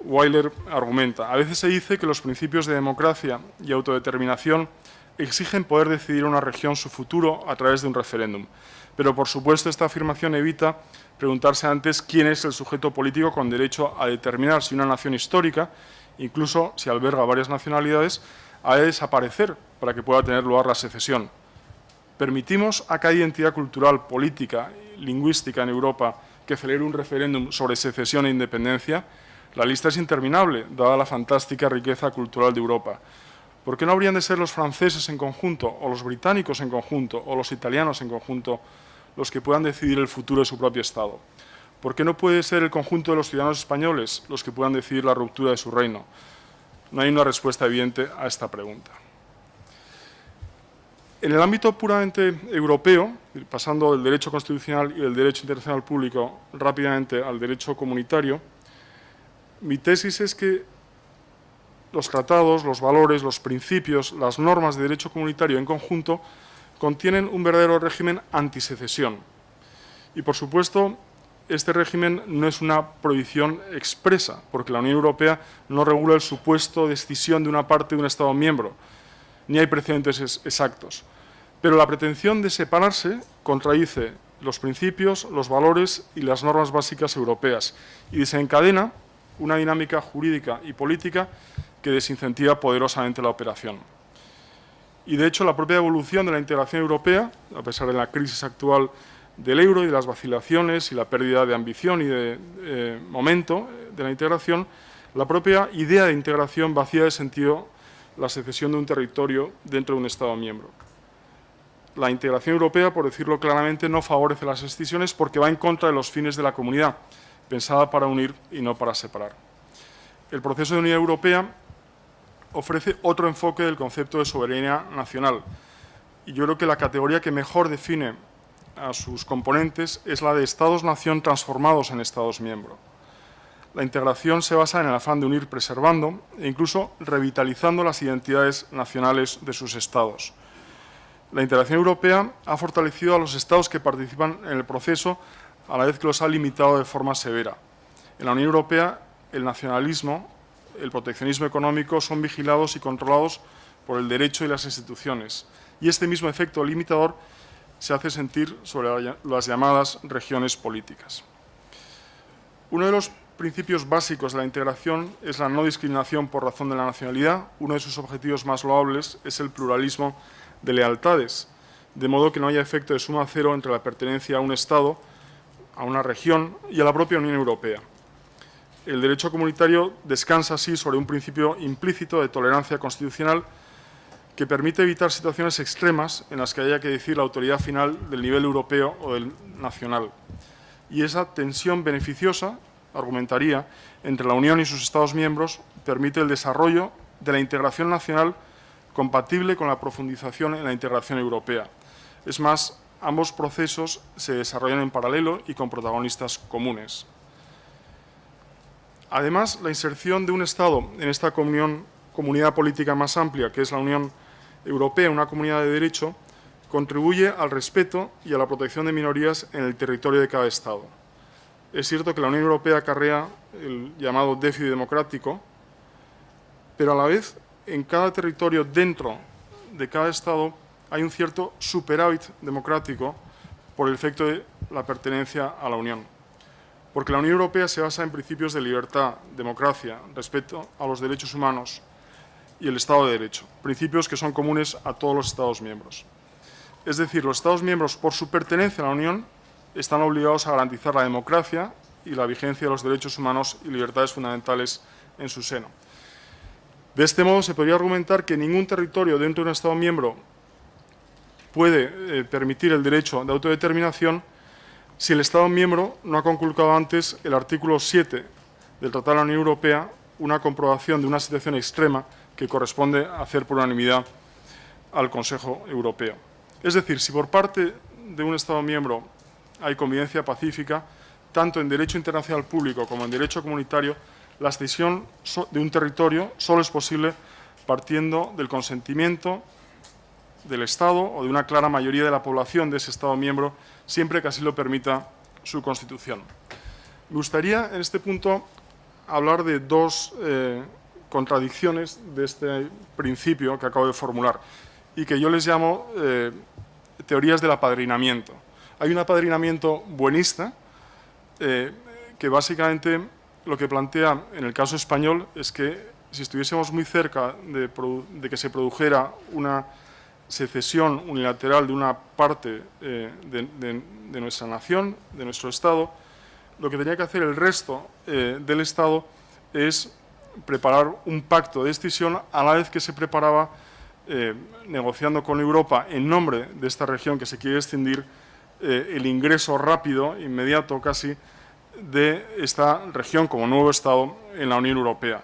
Weiler argumenta: a veces se dice que los principios de democracia y autodeterminación exigen poder decidir una región su futuro a través de un referéndum. Pero, por supuesto, esta afirmación evita preguntarse antes quién es el sujeto político con derecho a determinar si una nación histórica, incluso si alberga varias nacionalidades, ha de desaparecer para que pueda tener lugar la secesión. ¿Permitimos a cada identidad cultural, política, lingüística en Europa que celebre un referéndum sobre secesión e independencia? La lista es interminable, dada la fantástica riqueza cultural de Europa. ¿Por qué no habrían de ser los franceses en conjunto, o los británicos en conjunto, o los italianos en conjunto, los que puedan decidir el futuro de su propio Estado? ¿Por qué no puede ser el conjunto de los ciudadanos españoles los que puedan decidir la ruptura de su reino? No hay una respuesta evidente a esta pregunta. En el ámbito puramente europeo, pasando del derecho constitucional y del derecho internacional público rápidamente al derecho comunitario, mi tesis es que los tratados, los valores, los principios, las normas de derecho comunitario en conjunto contienen un verdadero régimen antisecesión. Y, por supuesto, este régimen no es una prohibición expresa, porque la Unión Europea no regula el supuesto de escisión de una parte de un Estado miembro, ni hay precedentes exactos. Pero la pretensión de separarse contradice los principios, los valores y las normas básicas europeas y desencadena una dinámica jurídica y política que desincentiva poderosamente la operación. Y, de hecho, la propia evolución de la integración europea, a pesar de la crisis actual del euro y de las vacilaciones y la pérdida de ambición y de momento de la integración, la propia idea de integración vacía de sentido la secesión de un territorio dentro de un Estado miembro. La integración europea, por decirlo claramente, no favorece las escisiones porque va en contra de los fines de la comunidad, pensada para unir y no para separar. El proceso de unidad europea ofrece otro enfoque del concepto de soberanía nacional, y yo creo que la categoría que mejor define a sus componentes es la de Estados-nación transformados en Estados miembro. La integración se basa en el afán de unir preservando e incluso revitalizando las identidades nacionales de sus Estados. La integración europea ha fortalecido a los Estados que participan en el proceso, a la vez que los ha limitado de forma severa. En la Unión Europea, el nacionalismo, el proteccionismo económico son vigilados y controlados por el derecho y las instituciones. Y este mismo efecto limitador se hace sentir sobre las llamadas regiones políticas. Uno de los principios básicos de la integración es la no discriminación por razón de la nacionalidad. Uno de sus objetivos más loables es el pluralismo de lealtades, de modo que no haya efecto de suma cero entre la pertenencia a un Estado, a una región y a la propia Unión Europea. El derecho comunitario descansa así sobre un principio implícito de tolerancia constitucional que permite evitar situaciones extremas en las que haya que decir la autoridad final del nivel europeo o del nacional. Y esa tensión beneficiosa, argumentaría, entre la Unión y sus Estados miembros permite el desarrollo de la integración nacional compatible con la profundización en la integración europea. Es más, ambos procesos se desarrollan en paralelo y con protagonistas comunes. Además, la inserción de un Estado en esta comunidad política más amplia, que es la Unión Europea, una comunidad de derecho, contribuye al respeto y a la protección de minorías en el territorio de cada Estado. Es cierto que la Unión Europea acarrea el llamado déficit democrático, pero a la vez, en cada territorio dentro de cada Estado hay un cierto superávit democrático por el efecto de la pertenencia a la Unión. Porque la Unión Europea se basa en principios de libertad, democracia, respeto a los derechos humanos y el Estado de Derecho, principios que son comunes a todos los Estados miembros. Es decir, los Estados miembros, por su pertenencia a la Unión, están obligados a garantizar la democracia y la vigencia de los derechos humanos y libertades fundamentales en su seno. De este modo, se podría argumentar que ningún territorio dentro de un Estado miembro puede permitir el derecho de autodeterminación si el Estado miembro no ha conculcado antes el artículo 7 del Tratado de la Unión Europea, una comprobación de una situación extrema que corresponde hacer por unanimidad al Consejo Europeo. Es decir, si por parte de un Estado miembro hay convivencia pacífica, tanto en derecho internacional público como en derecho comunitario, la cesión de un territorio solo es posible partiendo del consentimiento del Estado o de una clara mayoría de la población de ese Estado miembro, siempre que así lo permita su Constitución. Me gustaría, en este punto, hablar de dos contradicciones de este principio que acabo de formular y que yo les llamo teorías del apadrinamiento. Hay un apadrinamiento buenista que básicamente lo que plantea en el caso español es que si estuviésemos muy cerca de que se produjera una secesión unilateral de una parte de nuestra nación, de nuestro Estado, lo que tenía que hacer el resto del Estado es preparar un pacto de escisión a la vez que se preparaba, negociando con Europa en nombre de esta región que se quiere extindir, el ingreso rápido, inmediato casi, de esta región como nuevo Estado en la Unión Europea.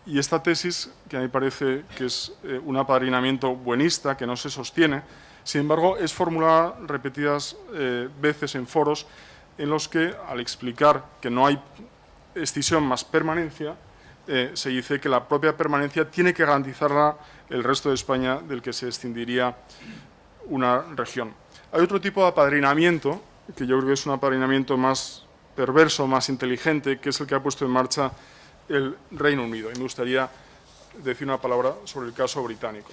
Y esta tesis, que a mí me parece que es un apadrinamiento buenista, que no se sostiene, sin embargo, es formulada repetidas veces en foros en los que, al explicar que no hay escisión más permanencia, se dice que la propia permanencia tiene que garantizarla el resto de España del que se escindiría una región. Hay otro tipo de apadrinamiento, que yo creo que es un apadrinamiento más perverso, más inteligente, que es el que ha puesto en marcha el Reino Unido. Y me gustaría decir una palabra sobre el caso británico.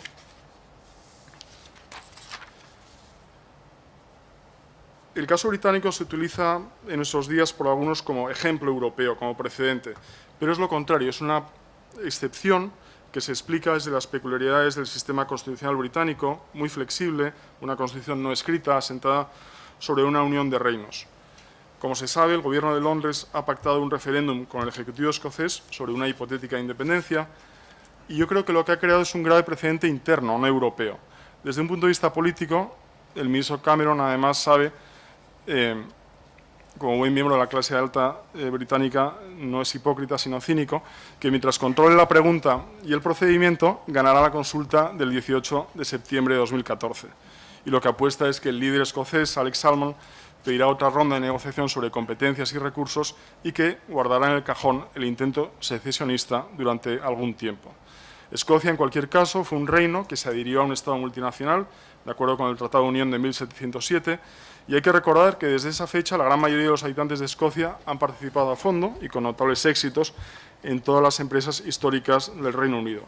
El caso británico se utiliza en estos días por algunos como ejemplo europeo, como precedente, pero es lo contrario, es una excepción que se explica desde las peculiaridades del sistema constitucional británico, muy flexible, una constitución no escrita, asentada sobre una unión de reinos. Como se sabe, el Gobierno de Londres ha pactado un referéndum con el Ejecutivo escocés sobre una hipotética independencia, y yo creo que lo que ha creado es un grave precedente interno, no europeo. Desde un punto de vista político, el ministro Cameron además sabe, como buen miembro de la clase alta británica, no es hipócrita sino cínico, que mientras controle la pregunta y el procedimiento, ganará la consulta del 18 de septiembre de 2014. Y lo que apuesta es que el líder escocés, Alex Salmond, pedirá otra ronda de negociación sobre competencias y recursos y que guardará en el cajón el intento secesionista durante algún tiempo. Escocia, en cualquier caso, fue un reino que se adhirió a un Estado multinacional, de acuerdo con el Tratado de Unión de 1707, y hay que recordar que desde esa fecha la gran mayoría de los habitantes de Escocia han participado a fondo y con notables éxitos en todas las empresas históricas del Reino Unido.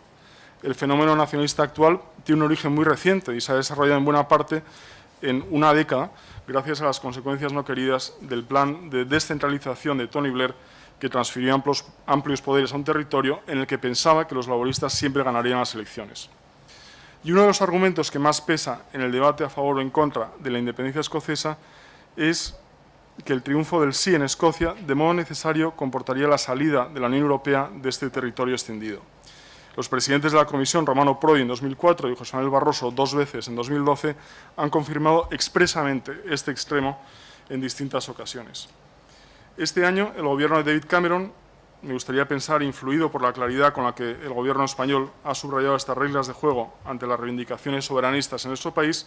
El fenómeno nacionalista actual tiene un origen muy reciente y se ha desarrollado en buena parte en una década, gracias a las consecuencias no queridas del plan de descentralización de Tony Blair, que transfirió amplios poderes a un territorio en el que pensaba que los laboristas siempre ganarían las elecciones. Y uno de los argumentos que más pesa en el debate a favor o en contra de la independencia escocesa es que el triunfo del sí en Escocia, de modo necesario, comportaría la salida de la Unión Europea de este territorio extendido. Los presidentes de la Comisión, Romano Prodi en 2004 y José Manuel Barroso 2 veces en 2012, han confirmado expresamente este extremo en distintas ocasiones. Este año, el Gobierno de David Cameron, me gustaría pensar, influido por la claridad con la que el Gobierno español ha subrayado estas reglas de juego ante las reivindicaciones soberanistas en nuestro país,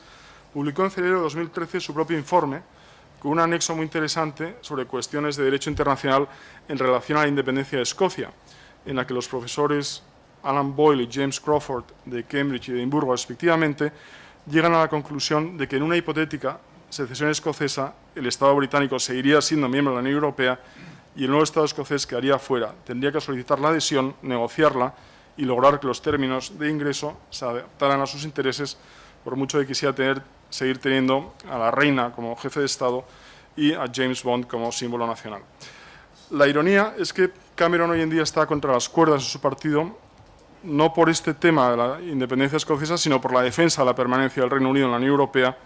publicó en febrero de 2013 su propio informe con un anexo muy interesante sobre cuestiones de derecho internacional en relación a la independencia de Escocia, en la que los profesores Alan Boyle y James Crawford de Cambridge y de Edimburgo, respectivamente, llegan a la conclusión de que en una hipotética secesión escocesa el Estado británico seguiría siendo miembro de la Unión Europea y el nuevo Estado escocés quedaría fuera. Tendría que solicitar la adhesión, negociarla y lograr que los términos de ingreso se adaptaran a sus intereses, por mucho que quisiera seguir teniendo a la reina como jefe de Estado y a James Bond como símbolo nacional. La ironía es que Cameron hoy en día está contra las cuerdas de su partido, no por este tema de la independencia escocesa, sino por la defensa de la permanencia del Reino Unido en la Unión Europea,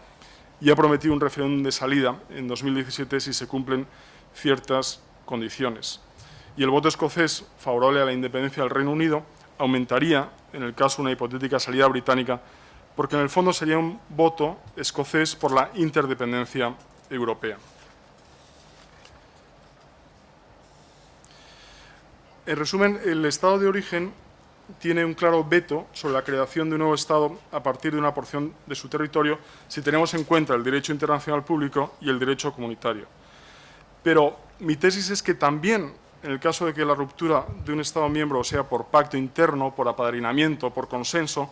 y ha prometido un referéndum de salida en 2017 si se cumplen ciertas condiciones. Y el voto escocés favorable a la independencia del Reino Unido aumentaría en el caso de una hipotética salida británica, porque en el fondo sería un voto escocés por la interdependencia europea. En resumen, el Estado de origen tiene un claro veto sobre la creación de un nuevo Estado a partir de una porción de su territorio si tenemos en cuenta el derecho internacional público y el derecho comunitario. Pero mi tesis es que también, en el caso de que la ruptura de un Estado miembro sea por pacto interno, por apadrinamiento, por consenso,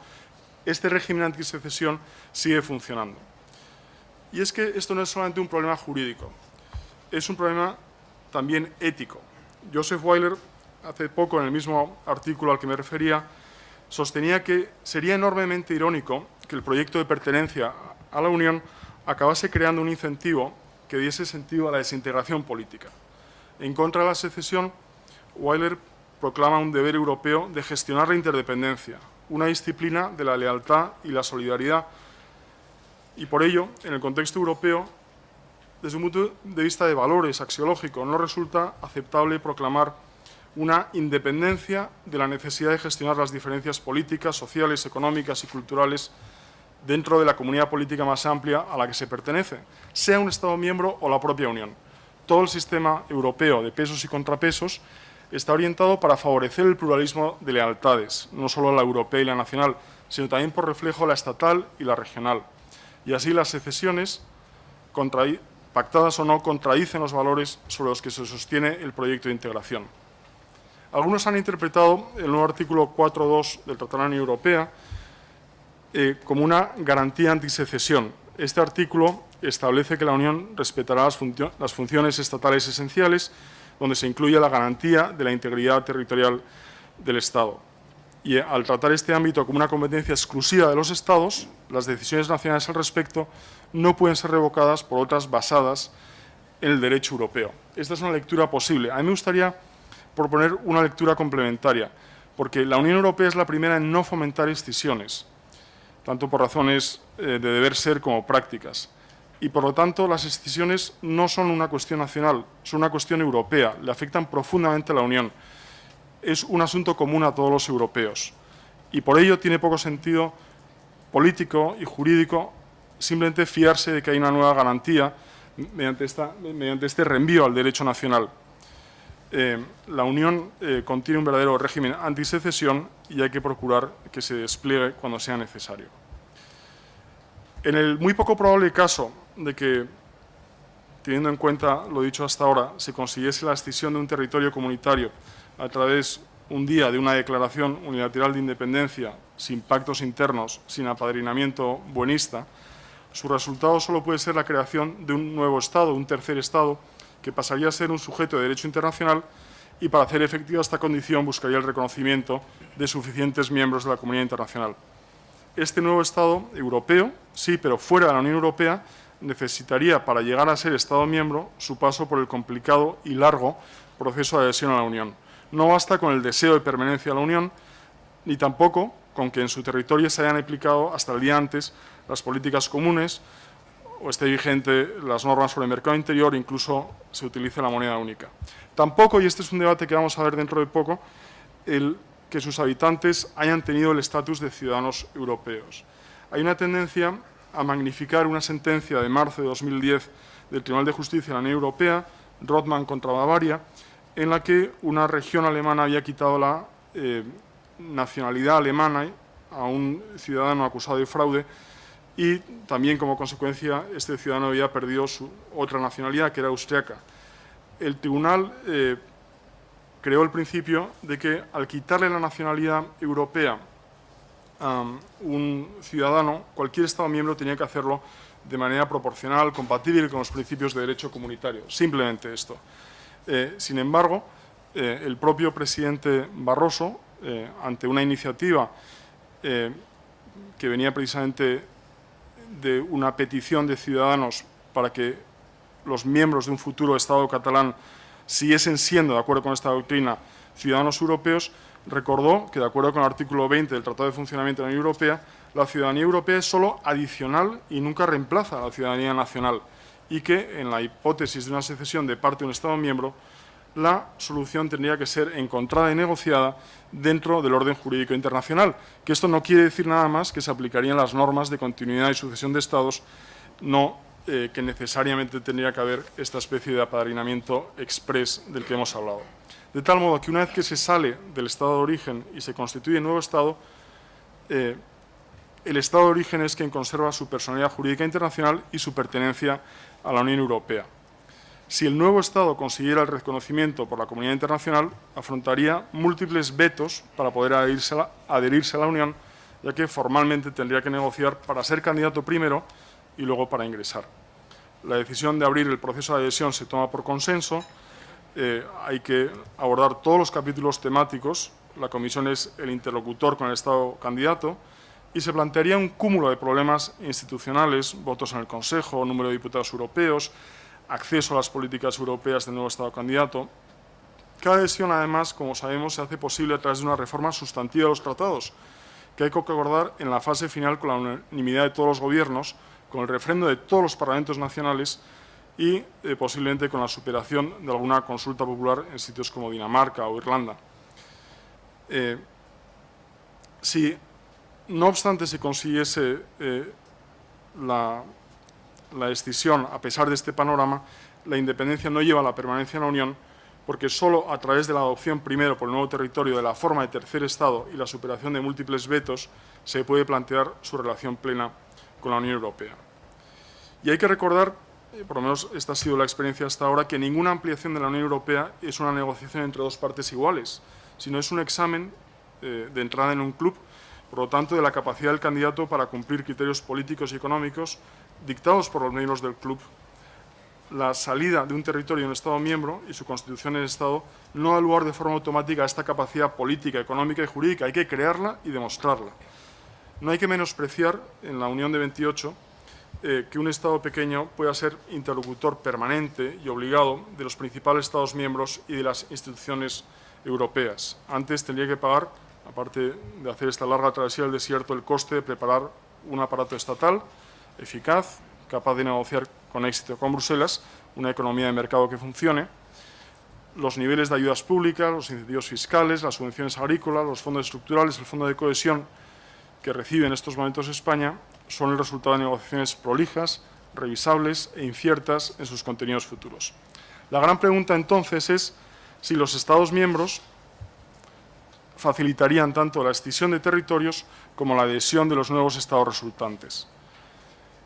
este régimen antisecesión sigue funcionando. Y es que esto no es solamente un problema jurídico, es un problema también ético. Joseph Weiler, hace poco, en el mismo artículo al que me refería, sostenía que sería enormemente irónico que el proyecto de pertenencia a la Unión acabase creando un incentivo que diese sentido a la desintegración política. En contra de la secesión, Weiler proclama un deber europeo de gestionar la interdependencia, una disciplina de la lealtad y la solidaridad. Y por ello, en el contexto europeo, desde un punto de vista de valores axiológicos, no resulta aceptable proclamar una independencia de la necesidad de gestionar las diferencias políticas, sociales, económicas y culturales dentro de la comunidad política más amplia a la que se pertenece, sea un Estado miembro o la propia Unión. Todo el sistema europeo de pesos y contrapesos está orientado para favorecer el pluralismo de lealtades, no solo la europea y la nacional, sino también por reflejo la estatal y la regional. Y así las secesiones, pactadas o no, contradicen los valores sobre los que se sostiene el proyecto de integración. Algunos han interpretado el nuevo artículo 4.2 del Tratado de la Unión Europea como una garantía antisecesión. Este artículo establece que la Unión respetará las funciones estatales esenciales, donde se incluye la garantía de la integridad territorial del Estado. Y al tratar este ámbito como una competencia exclusiva de los Estados, las decisiones nacionales al respecto no pueden ser revocadas por otras basadas en el derecho europeo. Esta es una lectura posible. A mí me gustaría proponer una lectura complementaria, porque la Unión Europea es la primera en no fomentar escisiones, tanto por razones de deber ser como prácticas. Y, por lo tanto, las escisiones no son una cuestión nacional, son una cuestión europea, le afectan profundamente a la Unión. Es un asunto común a todos los europeos. Y por ello tiene poco sentido político y jurídico simplemente fiarse de que hay una nueva garantía mediante este reenvío al derecho nacional. La Unión contiene un verdadero régimen antisecesión y hay que procurar que se despliegue cuando sea necesario. En el muy poco probable caso de que, teniendo en cuenta lo dicho hasta ahora, se consiguiese la escisión de un territorio comunitario a través un día de una declaración unilateral de independencia, sin pactos internos, sin apadrinamiento buenista, su resultado solo puede ser la creación de un nuevo Estado, un tercer Estado, que pasaría a ser un sujeto de derecho internacional y para hacer efectiva esta condición buscaría el reconocimiento de suficientes miembros de la comunidad internacional. Este nuevo Estado europeo, sí, pero fuera de la Unión Europea, necesitaría, para llegar a ser Estado miembro, su paso por el complicado y largo proceso de adhesión a la Unión. No basta con el deseo de permanencia a la Unión, ni tampoco con que en su territorio se hayan aplicado hasta el día antes las políticas comunes o esté vigente las normas sobre el mercado interior, incluso se utilice la moneda única. Tampoco, y este es un debate que vamos a ver dentro de poco, que sus habitantes hayan tenido el estatus de ciudadanos europeos. Hay una tendencia a magnificar una sentencia de marzo de 2010 del Tribunal de Justicia de la Unión Europea, Rothman contra Bavaria, en la que una región alemana había quitado la nacionalidad alemana a un ciudadano acusado de fraude y también, como consecuencia, este ciudadano había perdido su otra nacionalidad, que era austriaca. El tribunal creó el principio de que al quitarle la nacionalidad europea a un ciudadano, cualquier Estado miembro tenía que hacerlo de manera proporcional, compatible con los principios de derecho comunitario. Simplemente esto. Sin embargo, el propio presidente Barroso, ante una iniciativa que venía precisamente de una petición de ciudadanos para que los miembros de un futuro Estado catalán siguiesen siendo, de acuerdo con esta doctrina, ciudadanos europeos, recordó que, de acuerdo con el artículo 20 del Tratado de Funcionamiento de la Unión Europea, la ciudadanía europea es solo adicional y nunca reemplaza a la ciudadanía nacional y que, en la hipótesis de una secesión de parte de un Estado miembro, la solución tendría que ser encontrada y negociada dentro del orden jurídico internacional, que esto no quiere decir nada más que se aplicarían las normas de continuidad y sucesión de Estados, no que necesariamente tendría que haber esta especie de apadrinamiento exprés del que hemos hablado. De tal modo que una vez que se sale del Estado de origen y se constituye un nuevo Estado, el Estado de origen es quien conserva su personalidad jurídica internacional y su pertenencia a la Unión Europea. Si el nuevo Estado consiguiera el reconocimiento por la comunidad internacional, afrontaría múltiples vetos para poder adherirse a la Unión, ya que formalmente tendría que negociar para ser candidato primero y luego para ingresar. La decisión de abrir el proceso de adhesión se toma por consenso, hay que abordar todos los capítulos temáticos, la Comisión es el interlocutor con el Estado candidato y se plantearía un cúmulo de problemas institucionales, votos en el Consejo, número de diputados europeos, acceso a las políticas europeas del nuevo Estado candidato. Cada adhesión, además, como sabemos, se hace posible a través de una reforma sustantiva de los tratados, que hay que acordar en la fase final con la unanimidad de todos los gobiernos, con el refrendo de todos los parlamentos nacionales y posiblemente con la superación de alguna consulta popular en sitios como Dinamarca o Irlanda. Si, no obstante, se consiguiese la escisión, a pesar de este panorama, la independencia no lleva a la permanencia en la Unión, porque solo a través de la adopción primero por el nuevo territorio de la forma de tercer Estado y la superación de múltiples vetos se puede plantear su relación plena con la Unión Europea. Y hay que recordar, por lo menos esta ha sido la experiencia hasta ahora, que ninguna ampliación de la Unión Europea es una negociación entre dos partes iguales, sino es un examen de entrada en un club, por lo tanto, de la capacidad del candidato para cumplir criterios políticos y económicos dictados por los miembros del club, la salida de un territorio de un Estado miembro y su constitución en el Estado no da lugar de forma automática a esta capacidad política, económica y jurídica. Hay que crearla y demostrarla. No hay que menospreciar en la Unión de 28 que un Estado pequeño pueda ser interlocutor permanente y obligado de los principales Estados miembros y de las instituciones europeas. Antes tendría que pagar, aparte de hacer esta larga travesía del desierto, el coste de preparar un aparato estatal eficaz, capaz de negociar con éxito con Bruselas, una economía de mercado que funcione, los niveles de ayudas públicas, los incentivos fiscales, las subvenciones agrícolas, los fondos estructurales, el fondo de cohesión que recibe en estos momentos España son el resultado de negociaciones prolijas, revisables e inciertas en sus contenidos futuros. La gran pregunta entonces es si los Estados miembros facilitarían tanto la escisión de territorios como la adhesión de los nuevos Estados resultantes.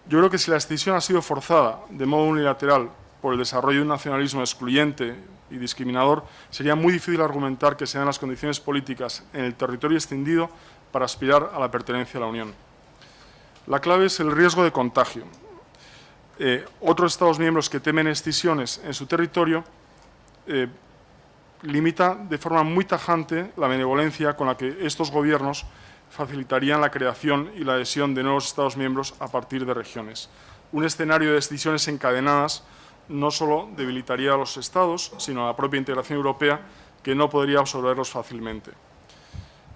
Yo creo que si la escisión ha sido forzada de modo unilateral por el desarrollo de un nacionalismo excluyente y discriminador, sería muy difícil argumentar que se dan las condiciones políticas en el territorio extendido para aspirar a la pertenencia a la Unión. La clave es el riesgo de contagio. Otros Estados miembros que temen escisiones en su territorio limita de forma muy tajante la benevolencia con la que estos gobiernos facilitarían la creación y la adhesión de nuevos Estados miembros a partir de regiones. Un escenario de decisiones encadenadas no solo debilitaría a los Estados, sino a la propia integración europea, que no podría absorberlos fácilmente.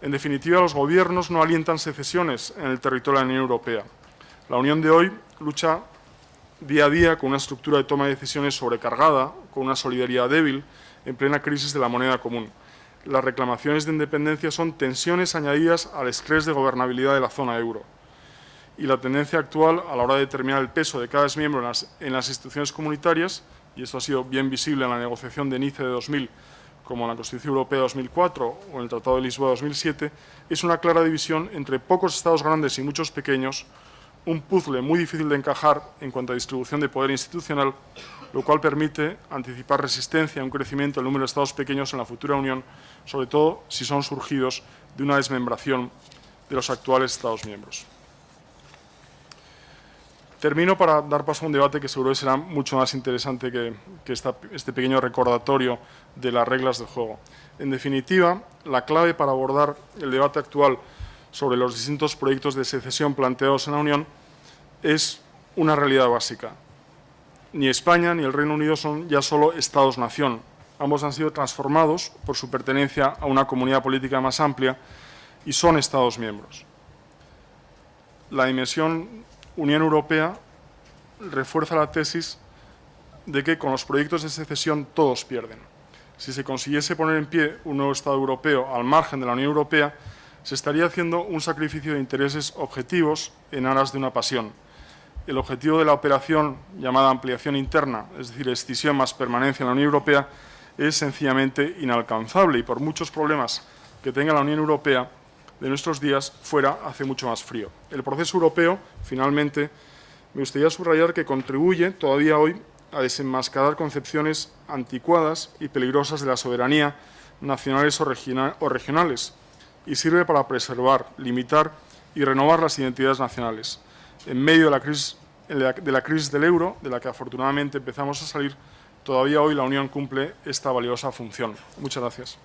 En definitiva, los gobiernos no alientan secesiones en el territorio de la Unión Europea. La Unión de hoy lucha día a día con una estructura de toma de decisiones sobrecargada, con una solidaridad débil, en plena crisis de la moneda común. Las reclamaciones de independencia son tensiones añadidas al estrés de gobernabilidad de la zona euro. Y la tendencia actual a la hora de determinar el peso de cada miembro en las instituciones comunitarias, y esto ha sido bien visible en la negociación de Nice de 2000, como en la Constitución Europea de 2004 o en el Tratado de Lisboa de 2007, es una clara división entre pocos Estados grandes y muchos pequeños, un puzzle muy difícil de encajar en cuanto a distribución de poder institucional, lo cual permite anticipar resistencia a un crecimiento del número de Estados pequeños en la futura Unión, sobre todo si son surgidos de una desmembración de los actuales Estados miembros. Termino para dar paso a un debate que seguro que será mucho más interesante que este pequeño recordatorio de las reglas del juego. En definitiva, la clave para abordar el debate actual sobre los distintos proyectos de secesión planteados en la Unión es una realidad básica. Ni España ni el Reino Unido son ya solo Estados-nación. Ambos han sido transformados por su pertenencia a una comunidad política más amplia y son Estados miembros. La dimensión Unión Europea refuerza la tesis de que con los proyectos de secesión todos pierden. Si se consiguiese poner en pie un nuevo Estado europeo al margen de la Unión Europea, se estaría haciendo un sacrificio de intereses objetivos en aras de una pasión. El objetivo de la operación llamada ampliación interna, es decir, escisión más permanencia en la Unión Europea, es sencillamente inalcanzable y por muchos problemas que tenga la Unión Europea de nuestros días, fuera hace mucho más frío. El proceso europeo, finalmente, me gustaría subrayar que contribuye todavía hoy a desenmascarar concepciones anticuadas y peligrosas de la soberanía nacionales o regionales y sirve para preservar, limitar y renovar las identidades nacionales. En medio de la crisis del euro, de la que afortunadamente empezamos a salir, todavía hoy la Unión cumple esta valiosa función. Muchas gracias.